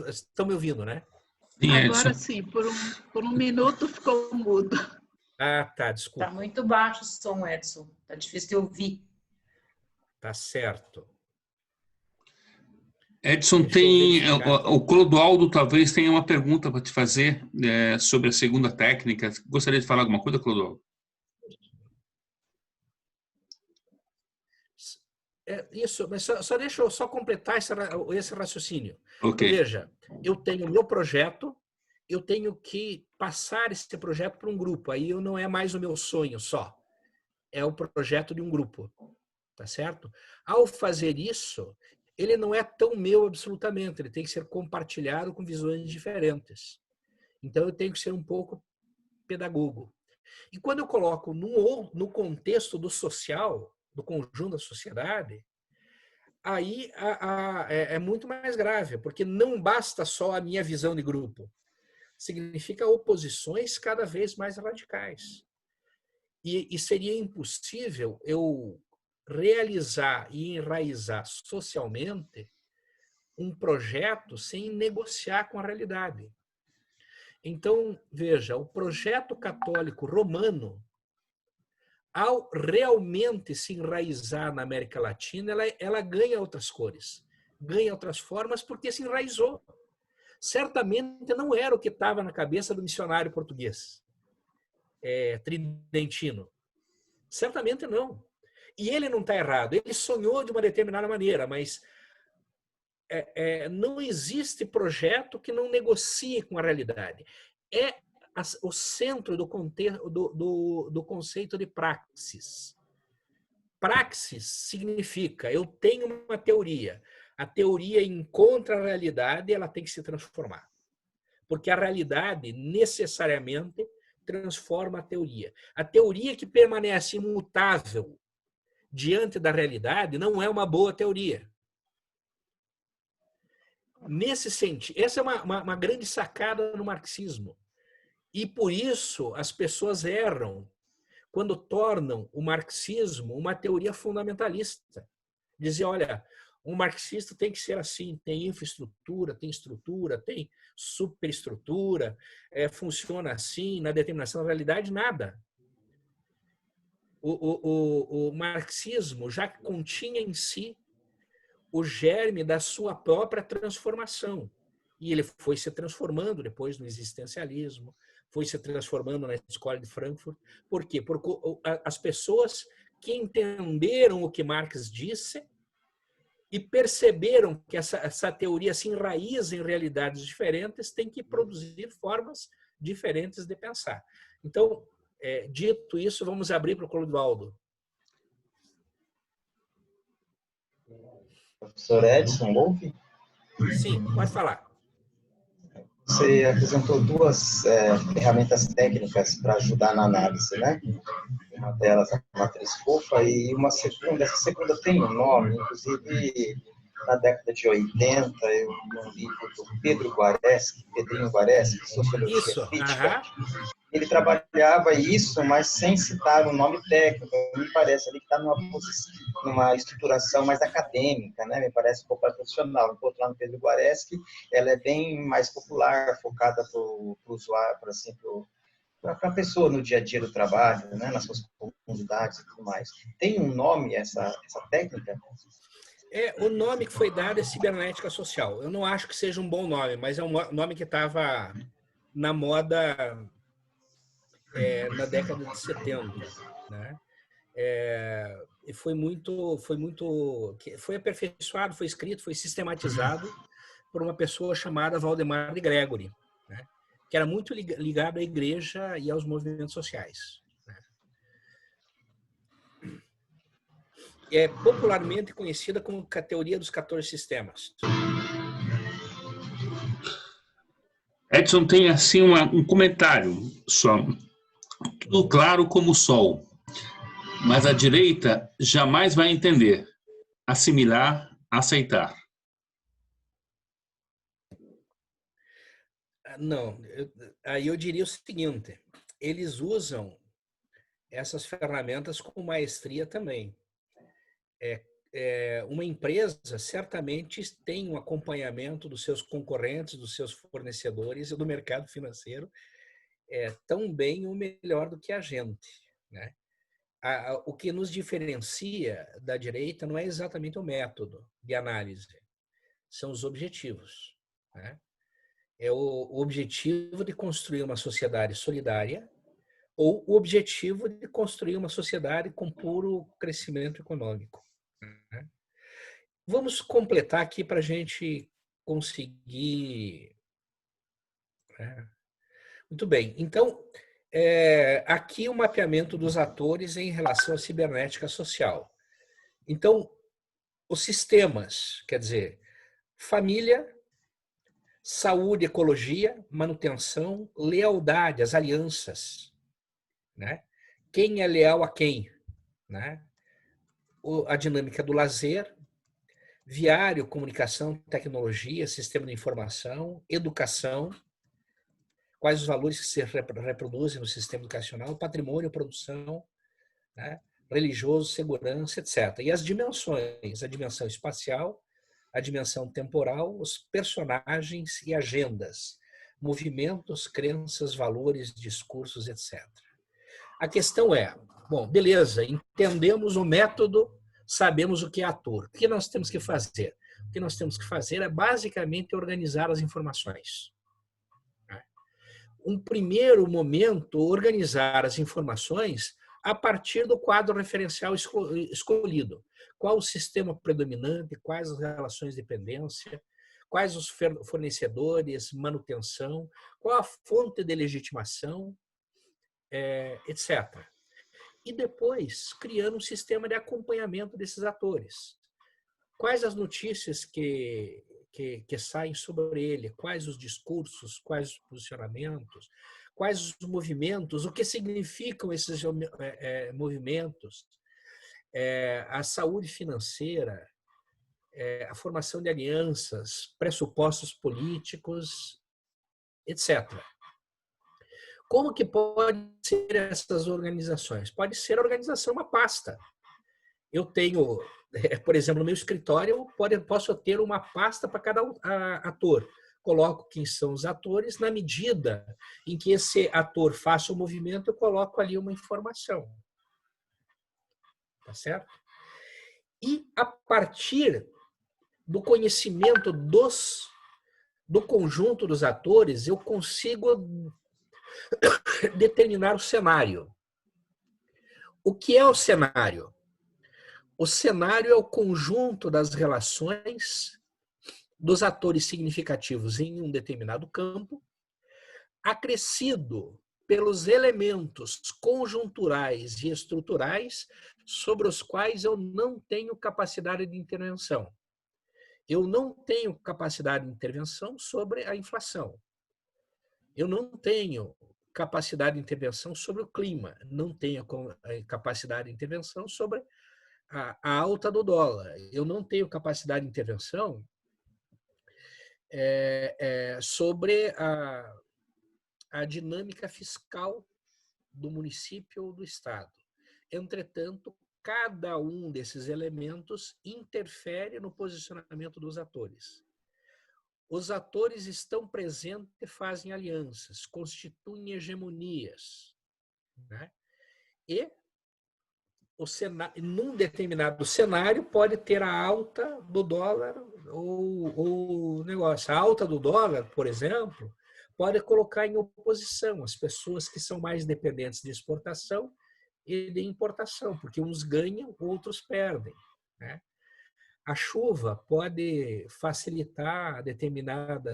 estão me ouvindo, né? Sim, Agora sim, por um minuto ficou mudo. Ah, tá, desculpa. Tá muito baixo o som, Edson. Tá difícil de ouvir. Tá certo. Edson, o Clodoaldo talvez tenha uma pergunta para te fazer sobre a segunda técnica. Gostaria de falar alguma coisa, Clodoaldo? Isso, mas só deixa eu completar esse raciocínio. Okay. Veja, eu tenho o meu projeto, eu tenho que passar esse projeto para um grupo. Aí não é mais o meu sonho só. É o projeto de um grupo. Tá certo? Ao fazer isso, ele não é tão meu absolutamente. Ele tem que ser compartilhado com visões diferentes. Então, eu tenho que ser um pouco pedagogo. E quando eu coloco no contexto do social, do conjunto da sociedade, aí é muito mais grave, porque não basta só a minha visão de grupo. Significa oposições cada vez mais radicais. E seria impossível eu realizar e enraizar socialmente um projeto sem negociar com a realidade. Então, veja, o projeto católico romano, ao realmente se enraizar na América Latina, ela ganha outras cores, ganha outras formas porque se enraizou. certamente não era o que estava na cabeça do missionário português, tridentino. Certamente não. E ele não está errado. Ele sonhou de uma determinada maneira, mas não existe projeto que não negocie com a realidade. É o centro do conceito de praxis. Praxis significa, eu tenho uma teoria. A teoria encontra a realidade e ela tem que se transformar. Porque a realidade, necessariamente, transforma a teoria. A teoria que permanece imutável diante da realidade não é uma boa teoria. Nesse sentido, essa é uma grande sacada no marxismo. E por isso as pessoas erram quando tornam o marxismo uma teoria fundamentalista. Dizer, olha, um marxista tem que ser assim, tem infraestrutura, tem estrutura, tem superestrutura, funciona assim, na determinação da realidade, nada. O marxismo já continha em si o germe da sua própria transformação. E ele foi se transformando depois no existencialismo, foi se transformando na escola de Frankfurt. Por quê? Porque as pessoas que entenderam o que Marx disse e perceberam que essa teoria se enraiza em realidades diferentes, tem que produzir formas diferentes de pensar. Então, dito isso, vamos abrir para o Clodoaldo. Professor Edson, ouve? Sim, pode falar. Você apresentou duas ferramentas técnicas para ajudar na análise, né? Uma delas a matriz fofa e uma segunda. Essa segunda tem um nome, inclusive na década de 80, eu li um livro do Pedrinho Guareschi, Sociologia Crítica. Ele trabalhava isso, mas sem citar o nome técnico. Me parece ali que está numa estruturação mais acadêmica, né? Me parece um pouco mais profissional. Enquanto lá no Pedro Guareschi, ela é bem mais popular, focada para o usuário, para a pessoa no dia a dia do trabalho, né? Nas suas comunidades e tudo mais. Tem um nome essa técnica? O nome que foi dado é cibernética social. Eu não acho que seja um bom nome, mas é um nome que estava na moda na década de 70, né? E foi aperfeiçoado, foi escrito, foi sistematizado por uma pessoa chamada Valdemar de Gregory, né? Que era muito ligado à igreja e aos movimentos sociais, né? É popularmente conhecida como a teoria dos 14 sistemas. Edson tem assim um comentário só. Tudo claro como o sol, mas a direita jamais vai entender, assimilar, aceitar. Não, aí eu diria o seguinte, eles usam essas ferramentas com maestria também. Uma empresa certamente tem um acompanhamento dos seus concorrentes, dos seus fornecedores e do mercado financeiro tão bem ou melhor do que a gente, né? O que nos diferencia da direita não é exatamente o método de análise, são os objetivos, né? É o objetivo de construir uma sociedade solidária ou o objetivo de construir uma sociedade com puro crescimento econômico, né? Vamos completar aqui para a gente conseguir... Muito bem. Então, aqui o mapeamento dos atores em relação à cibernética social. Então, os sistemas, quer dizer, família, saúde, ecologia, manutenção, lealdade, as alianças, né? Quem é leal a quem, né? A dinâmica do lazer, viário, comunicação, tecnologia, sistema de informação, educação, quais os valores que se reproduzem no sistema educacional, patrimônio, produção, né? Religioso, segurança, etc. E as dimensões, a dimensão espacial, a dimensão temporal, os personagens e agendas, movimentos, crenças, valores, discursos, etc. A questão é, bom, beleza, entendemos o método, sabemos o que é ator. O que nós temos que fazer? o que nós temos que fazer é basicamente organizar as informações. Um primeiro momento, organizar as informações a partir do quadro referencial escolhido. Qual o sistema predominante, quais as relações de dependência, quais os fornecedores, manutenção, qual a fonte de legitimação, etc. E depois, criando um sistema de acompanhamento desses atores. Quais as notícias que saem sobre ele, quais os discursos, quais os posicionamentos, quais os movimentos, o que significam esses movimentos, a saúde financeira, a formação de alianças, pressupostos políticos, etc. Como que pode ser essas organizações? Pode ser a organização uma pasta. Eu tenho, por exemplo, no meu escritório, posso ter uma pasta para cada ator. Coloco quem são os atores, na medida em que esse ator faça o movimento, eu coloco ali uma informação. Tá certo? E a partir do conhecimento do conjunto dos atores, eu consigo determinar o cenário. O que é o cenário? O cenário é o conjunto das relações dos atores significativos em um determinado campo, acrescido pelos elementos conjunturais e estruturais sobre os quais eu não tenho capacidade de intervenção. Eu não tenho capacidade de intervenção sobre a inflação. Eu não tenho capacidade de intervenção sobre o clima. Não tenho capacidade de intervenção sobre a alta do dólar. Eu não tenho capacidade de intervenção sobre a dinâmica fiscal do município ou do estado. Entretanto, cada um desses elementos interfere no posicionamento dos atores. Os atores estão presentes e fazem alianças, constituem hegemonias, né? E num determinado cenário pode ter a alta do dólar ou negócio. A alta do dólar, por exemplo, pode colocar em oposição as pessoas que são mais dependentes de exportação e de importação, porque uns ganham, outros perdem, né? A chuva pode facilitar determinado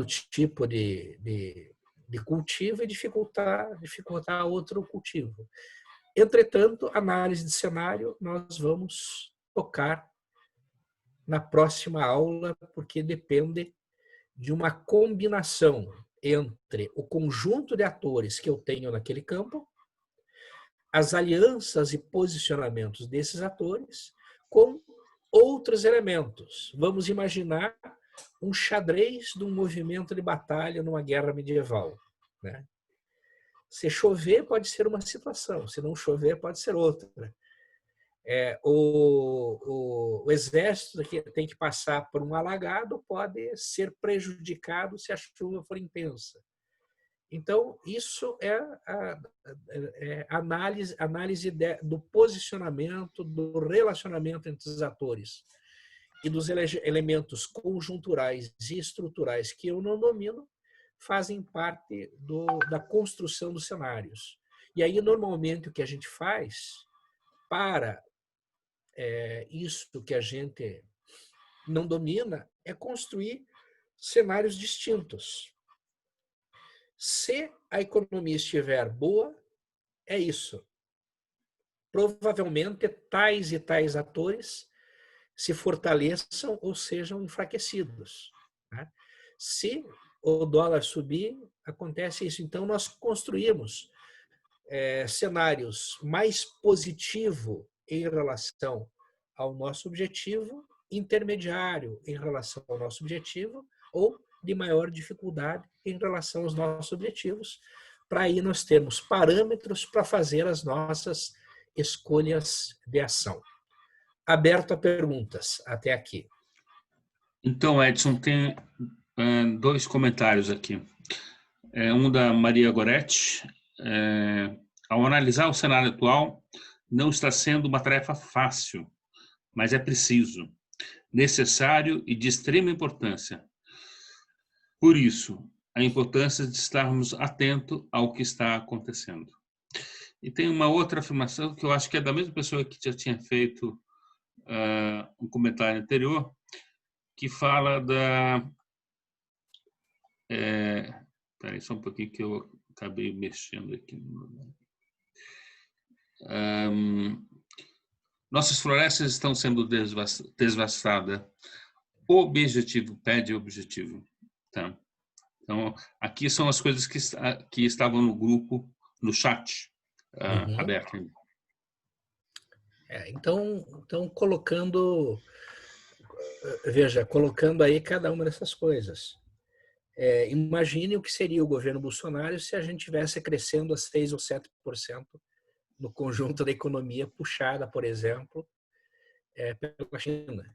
tipo de cultivo e dificultar outro cultivo. Entretanto, análise de cenário nós vamos tocar na próxima aula, porque depende de uma combinação entre o conjunto de atores que eu tenho naquele campo, as alianças e posicionamentos desses atores com outros elementos. Vamos imaginar um xadrez de um movimento de batalha numa guerra medieval, né? Se chover, pode ser uma situação. Se não chover, pode ser outra. O exército que tem que passar por um alagado pode ser prejudicado se a chuva for intensa. Então, isso é a análise do posicionamento, do relacionamento entre os atores e dos elementos conjunturais e estruturais que eu não domino, fazem parte da construção dos cenários. E aí, normalmente, o que a gente faz para isso que a gente não domina é construir cenários distintos. Se a economia estiver boa, é isso. Provavelmente, tais e tais atores se fortaleçam ou sejam enfraquecidos, né? Se o dólar subir, acontece isso. Então, nós construímos cenários mais positivos em relação ao nosso objetivo, intermediário em relação ao nosso objetivo, ou de maior dificuldade em relação aos nossos objetivos, para aí nós termos parâmetros para fazer as nossas escolhas de ação. Aberto a perguntas até aqui. Então, Edson, tem dois comentários aqui. Um da Maria Goretti. Ao analisar o cenário atual, não está sendo uma tarefa fácil, mas é preciso, necessário e de extrema importância. Por isso, a importância de estarmos atentos ao que está acontecendo. E tem uma outra afirmação que eu acho que é da mesma pessoa que já tinha feito um comentário anterior, que fala da... Espera aí só um pouquinho que eu acabei mexendo aqui. Nossas florestas estão sendo devastadas. O objetivo pede objetivo. Tá? Então, aqui são as coisas que estavam no grupo, no chat aberto ainda. Então, colocando aí cada uma dessas coisas. Imagine o que seria o governo Bolsonaro se a gente estivesse crescendo a 6% ou 7% no conjunto da economia puxada, por exemplo, pela China.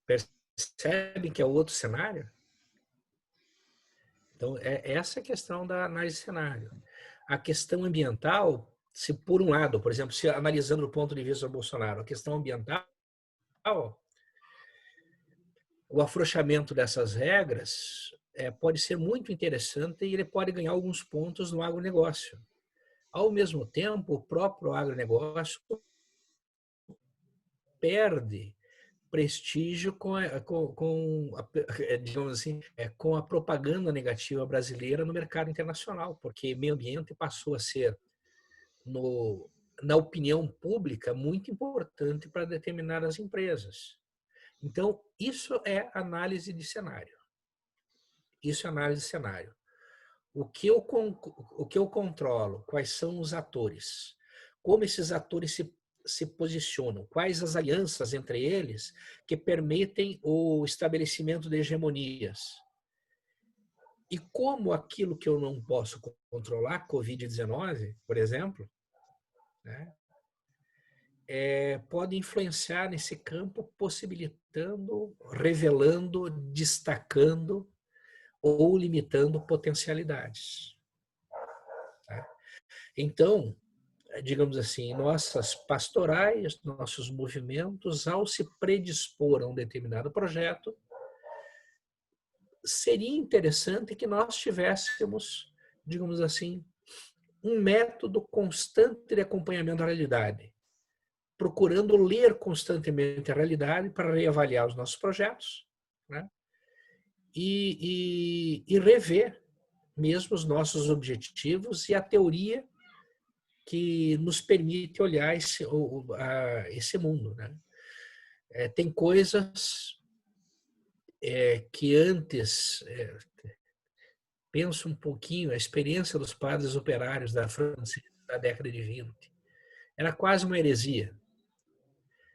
Percebem que é outro cenário? Então, essa é a questão da análise de cenário. A questão ambiental, se por um lado, por exemplo, se analisando do ponto de vista do Bolsonaro, a questão ambiental, o afrouxamento dessas regras pode ser muito interessante e ele pode ganhar alguns pontos no agronegócio. Ao mesmo tempo, o próprio agronegócio perde prestígio digamos assim, com a propaganda negativa brasileira no mercado internacional, porque meio ambiente passou a ser, na opinião pública, muito importante para determinadas empresas. Então, isso é análise de cenário. Isso é análise de cenário. O que eu controlo? Quais são os atores? Como esses atores se posicionam? Quais as alianças entre eles que permitem o estabelecimento de hegemonias? E como aquilo que eu não posso controlar, Covid-19, por exemplo, né, pode influenciar nesse campo, possibilitando, revelando, destacando ou limitando potencialidades. Tá? Então, digamos assim, nossas pastorais, nossos movimentos, ao se predispor a um determinado projeto, seria interessante que nós tivéssemos, digamos assim, um método constante de acompanhamento da realidade, procurando ler constantemente a realidade para reavaliar os nossos projetos, né? E rever mesmo os nossos objetivos e a teoria que nos permite olhar esse mundo, né? Tem coisas que antes, penso um pouquinho, a experiência dos padres operários da França da década de 20, era quase uma heresia.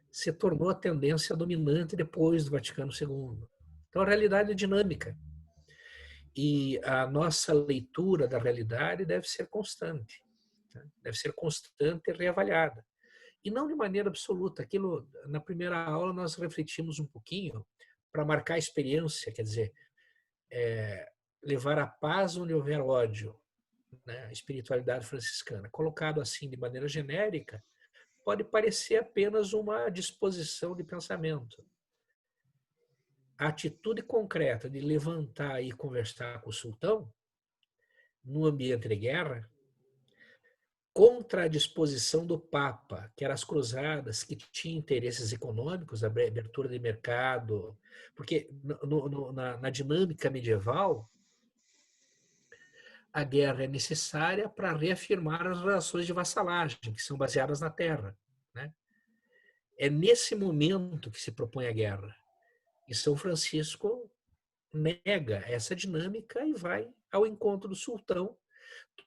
Se tornou a tendência dominante depois do Vaticano II. Então, a realidade é dinâmica. E a nossa leitura da realidade deve ser constante. Deve ser constante e reavaliada. E não de maneira absoluta. Aquilo, na primeira aula, nós refletimos um pouquinho para marcar a experiência, quer dizer, levar a paz onde houver ódio, né? A espiritualidade franciscana. Colocado assim de maneira genérica, pode parecer apenas uma disposição de pensamento. A atitude concreta de levantar e conversar com o sultão, no ambiente de guerra, contra a disposição do Papa, que eram as cruzadas, que tinham interesses econômicos, a abertura de mercado, porque na dinâmica medieval, a guerra é necessária para reafirmar as relações de vassalagem, que são baseadas na terra, né? É nesse momento que se propõe a guerra. E São Francisco nega essa dinâmica e vai ao encontro do sultão,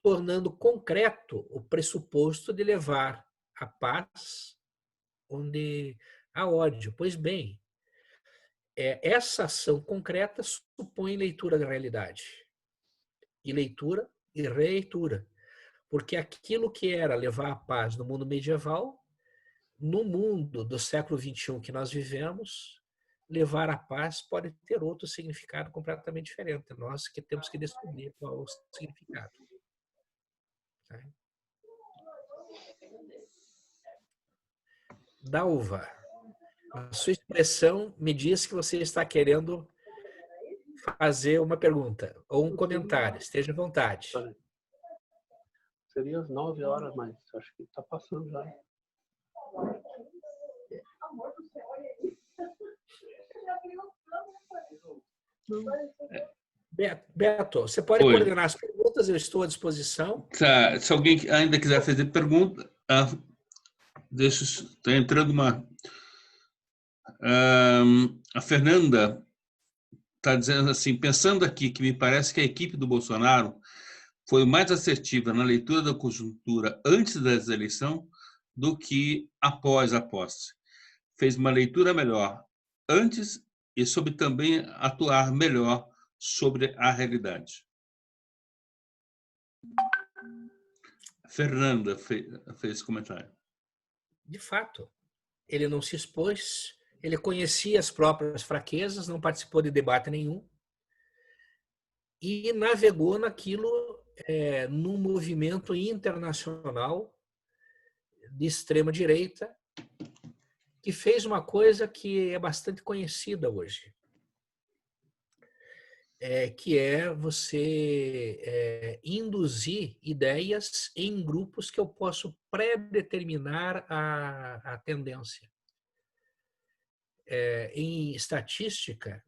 tornando concreto o pressuposto de levar a paz onde há ódio. Pois bem, essa ação concreta supõe leitura da realidade. E leitura e releitura. Porque aquilo que era levar a paz no mundo medieval, no mundo do século XXI que nós vivemos, levar a paz pode ter outro significado completamente diferente. Nós que temos que descobrir qual é o significado. Dalva, a sua expressão me diz que você está querendo fazer uma pergunta ou um comentário. Esteja à vontade. Seria às 9 horas, mas acho que está passando já. Beto, você pode Oi. coordenar as perguntas, eu estou à disposição. Tá, se alguém ainda quiser fazer pergunta, está entrando uma... a Fernanda está dizendo assim, pensando aqui que me parece que a equipe do Bolsonaro foi mais assertiva na leitura da conjuntura antes da eleição do que após a posse. Fez uma leitura melhor antes e soube também atuar melhor sobre a realidade. Fernanda fez esse comentário. De fato, ele não se expôs, ele conhecia as próprias fraquezas, não participou de debate nenhum e navegou naquilo num movimento internacional de extrema-direita que fez uma coisa que é bastante conhecida hoje, que é você induzir ideias em grupos que eu posso predeterminar a tendência. Em estatística,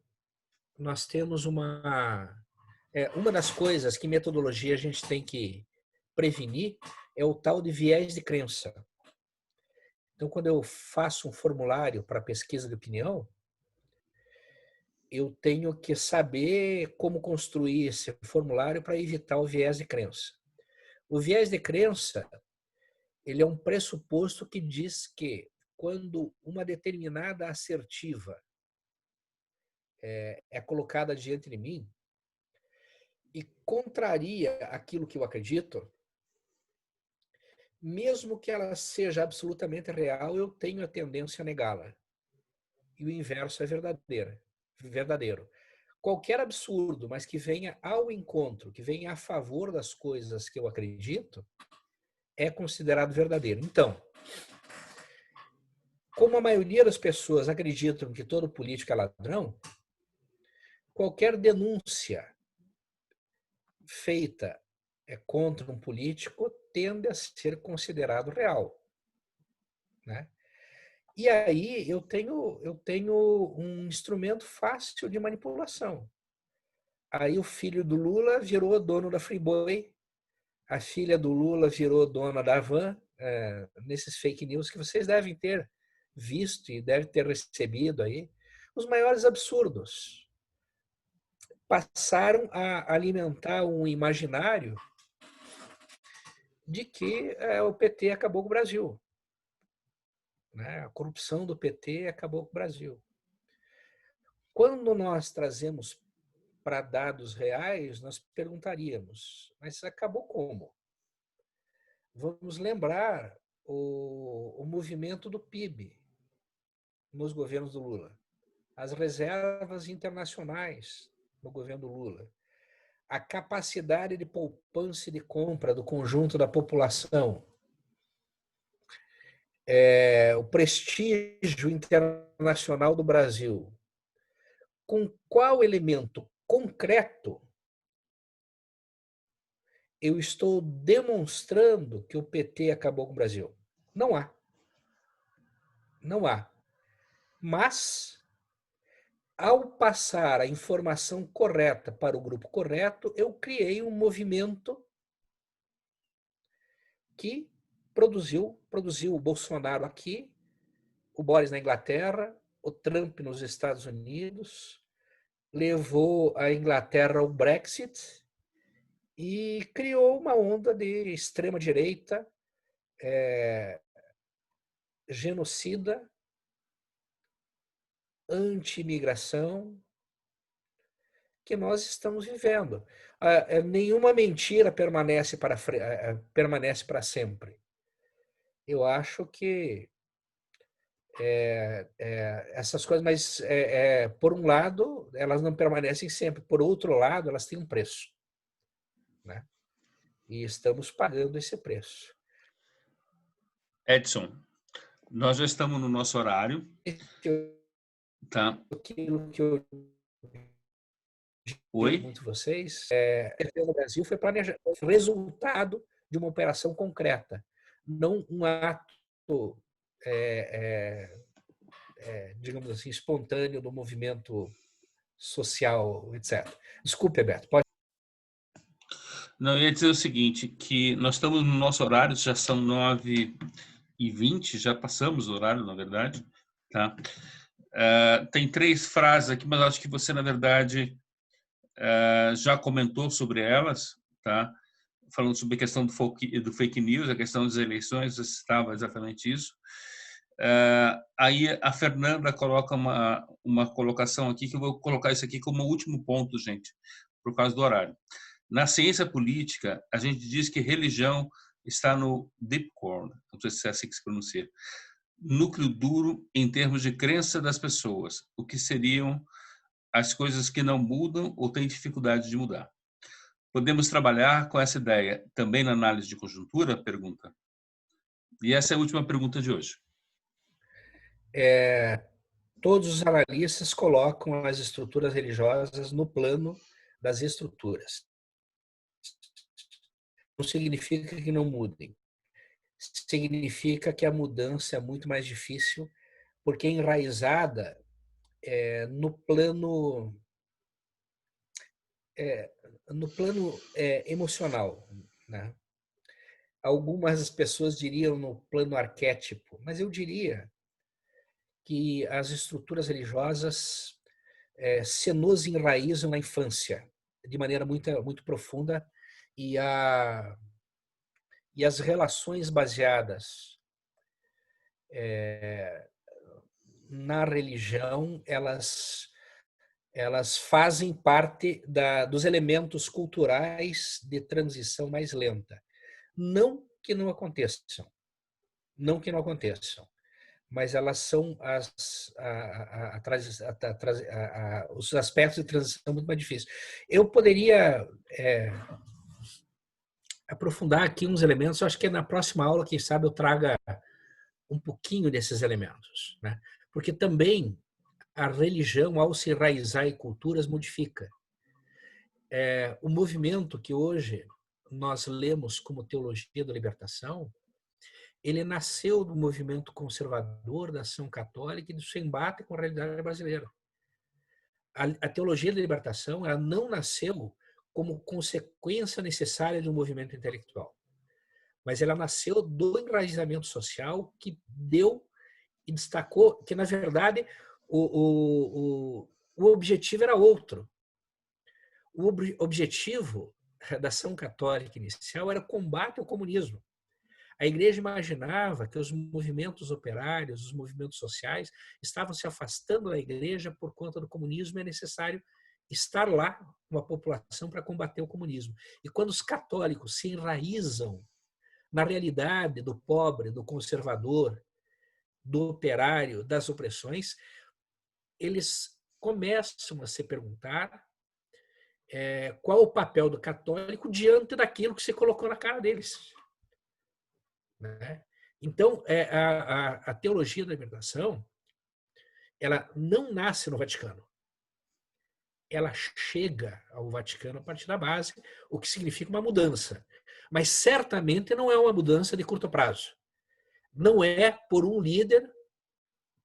nós temos uma das coisas que em metodologia a gente tem que prevenir é o tal de viés de crença. Então, quando eu faço um formulário para pesquisa de opinião, eu tenho que saber como construir esse formulário para evitar o viés de crença. O viés de crença, ele é um pressuposto que diz que quando uma determinada assertiva é colocada diante de mim e contraria aquilo que eu acredito, mesmo que ela seja absolutamente real, eu tenho a tendência a negá-la. E o inverso é verdadeiro. Qualquer absurdo, mas que venha ao encontro, que venha a favor das coisas que eu acredito, é considerado verdadeiro. Então, como a maioria das pessoas acreditam que todo político é ladrão, qualquer denúncia feita contra um político tende a ser considerado real, né? E aí eu tenho um instrumento fácil de manipulação. Aí o filho do Lula virou dono da Friboi, a filha do Lula virou dona da Van, nesses fake news que vocês devem ter visto e devem ter recebido aí, os maiores absurdos. Passaram a alimentar um imaginário de que o PT acabou com o Brasil. A corrupção do PT acabou com o Brasil. Quando nós trazemos para dados reais, nós perguntaríamos, mas acabou como? Vamos lembrar o movimento do PIB nos governos do Lula, as reservas internacionais no governo do Lula, a capacidade de poupança e de compra do conjunto da população, o prestígio internacional do Brasil. Com qual elemento concreto eu estou demonstrando que o PT acabou com o Brasil? Não há. Não há. Mas, ao passar a informação correta para o grupo correto, eu criei um movimento que produziu o Bolsonaro aqui, o Boris na Inglaterra, o Trump nos Estados Unidos, levou a Inglaterra ao Brexit e criou uma onda de extrema-direita, genocida, anti-imigração, que nós estamos vivendo. Nenhuma mentira permanece para sempre. Eu acho que essas coisas, mas por um lado, elas não permanecem sempre. Por outro lado, elas têm um preço, né? E estamos pagando esse preço. Edson, Nós já estamos no nosso horário. Tá. Aquilo que eu Oi? muito vocês, a defesa do Brasil foi resultado de uma operação concreta, não um ato, digamos assim, espontâneo do movimento social, etc. Desculpe, Alberto, pode. Não, eu ia dizer o seguinte, que nós estamos no nosso horário, já são 9h20, já passamos o horário, na verdade, tá? Tem 3 frases aqui, mas acho que você, na verdade, já comentou sobre elas, tá? Falando sobre a questão do fake news, a questão das eleições, você citava exatamente isso. Aí a Fernanda coloca uma colocação aqui, que eu vou colocar isso aqui como último ponto, gente, por causa do horário. Na ciência política, a gente diz que religião está no deep core, não sei se é assim que se pronuncia, núcleo duro em termos de crença das pessoas, o que seriam as coisas que não mudam ou têm dificuldade de mudar. Podemos trabalhar com essa ideia também na análise de conjuntura? Pergunta. E essa é a última pergunta de hoje. Todos os analistas colocam as estruturas religiosas no plano das estruturas. Não significa que não mudem. Significa que a mudança é muito mais difícil, porque é enraizada no plano emocional, né? Algumas pessoas diriam no plano arquétipo, mas eu diria que as estruturas religiosas se nos enraizam na infância de maneira muito profunda, e as relações baseadas na religião, elas fazem parte dos elementos culturais de transição mais lenta. Não que não aconteçam, mas elas são os aspectos de transição muito mais difíceis. Eu poderia aprofundar aqui uns elementos, eu acho que na próxima aula, quem sabe, eu traga um pouquinho desses elementos, né? Porque também a religião, ao se enraizar em culturas, modifica. O movimento que hoje nós lemos como teologia da libertação, ele nasceu do movimento conservador da ação católica e do seu embate com a realidade brasileira. A teologia da libertação, ela não nasceu como consequência necessária de um movimento intelectual, mas ela nasceu do enraizamento social que deu e destacou que, na verdade, o objetivo era outro. O objetivo da ação católica inicial era o combate ao comunismo. A igreja imaginava que os movimentos operários, os movimentos sociais, estavam se afastando da igreja por conta do comunismo, e é necessário estar lá com a população para combater o comunismo. E quando os católicos se enraizam na realidade do pobre, do conservador, do operário, das opressões, eles começam a se perguntar qual o papel do católico diante daquilo que se colocou na cara deles. Né? Então, a teologia da libertação, ela não nasce no Vaticano. Ela chega ao Vaticano a partir da base, o que significa uma mudança. Mas certamente não é uma mudança de curto prazo. Não é por um líder,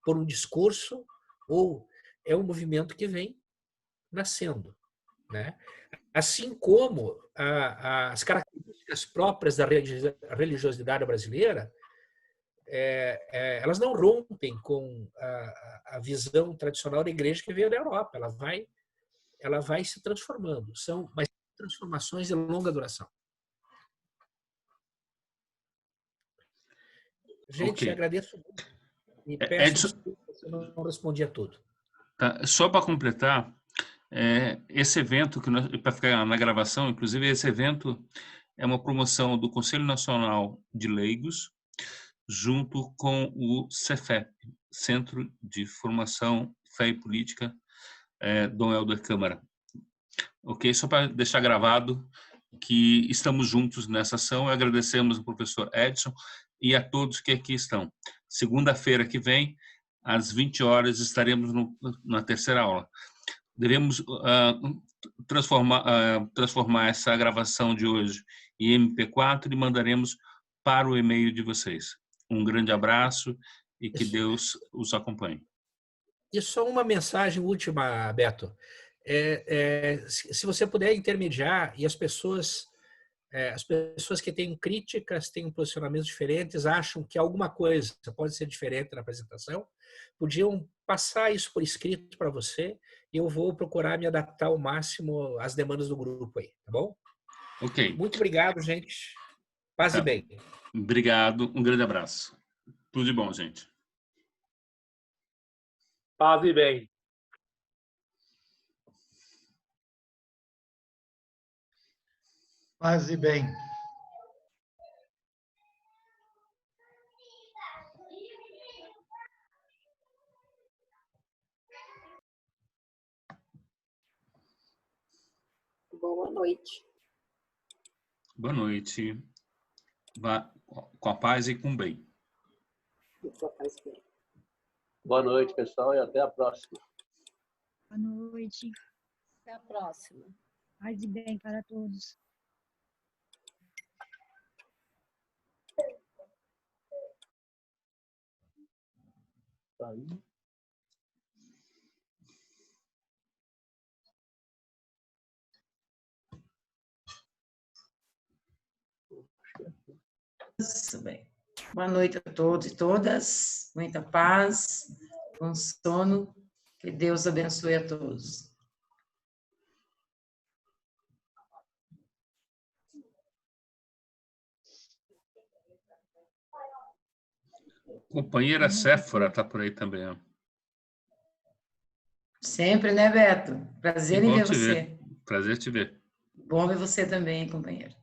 por um discurso, ou é um movimento que vem nascendo. Né? Assim como as características próprias da religiosidade brasileira, elas não rompem com a visão tradicional da igreja que veio da Europa. Ela vai se transformando. São transformações de longa duração. Gente, Okay. Agradeço muito. E peço desculpas se eu não respondi a tudo. Tá. Só para completar, esse evento, para ficar na gravação, inclusive esse evento é uma promoção do Conselho Nacional de Leigos, junto com o CEFEP, Centro de Formação, Fé e Política, Dom Helder Câmara. Ok? Só para deixar gravado que estamos juntos nessa ação. Agradecemos ao professor Edson e a todos que aqui estão. segunda-feira que vem, às 20 horas, estaremos na terceira aula. Devemos transformar essa gravação de hoje em MP4 e mandaremos para o e-mail de vocês. Um grande abraço e que Deus os acompanhe. E só uma mensagem última, Beto. Se você puder intermediar e as pessoas que têm críticas, têm posicionamentos diferentes, acham que alguma coisa pode ser diferente na apresentação, podiam passar isso por escrito para você e eu vou procurar me adaptar ao máximo às demandas do grupo aí, tá bom? Ok. Muito obrigado, gente. Paz e bem. Obrigado, um grande abraço. Tudo de bom, gente. Paz e bem. Paz e bem. Boa noite. Boa noite. Vá com a paz e com o bem. Boa noite, pessoal, e até a próxima. Boa noite. Até a próxima. Paz e bem para todos. Tá aí. Bem. Boa noite a todos e todas. Muita paz, bom sono. Que Deus abençoe a todos. Companheira Séfora está por aí também. Ó. Sempre, né, Beto? Prazer em ver você. Prazer te ver. Bom ver você também, companheiro.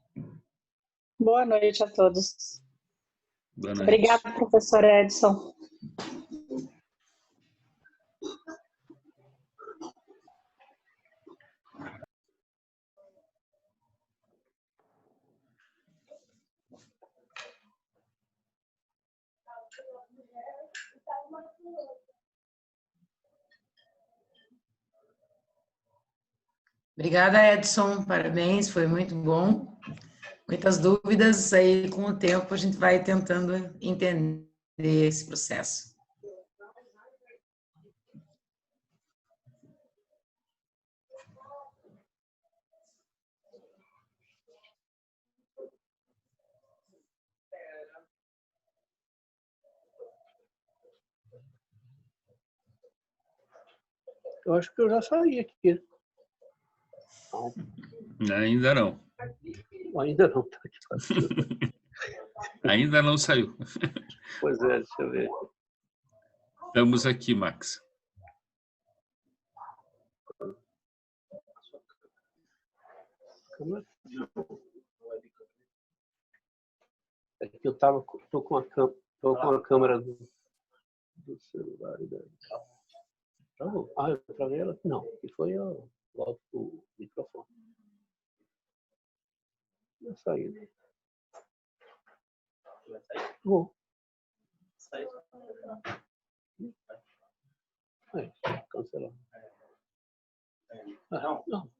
Boa noite a todos. Boa noite. Obrigada, professor Edson. Obrigada, Edson. Parabéns, foi muito bom. Muitas dúvidas, aí com o tempo a gente vai tentando entender esse processo. Eu acho que eu já saí aqui. Ainda não. Ainda não. Ainda não saiu. Pois é, deixa eu ver. Estamos aqui, Max. É que eu tô com a câmera do celular. Eu travei ela? Não, que foi o microfone. Já saiu. Vou. Cancelar. Não.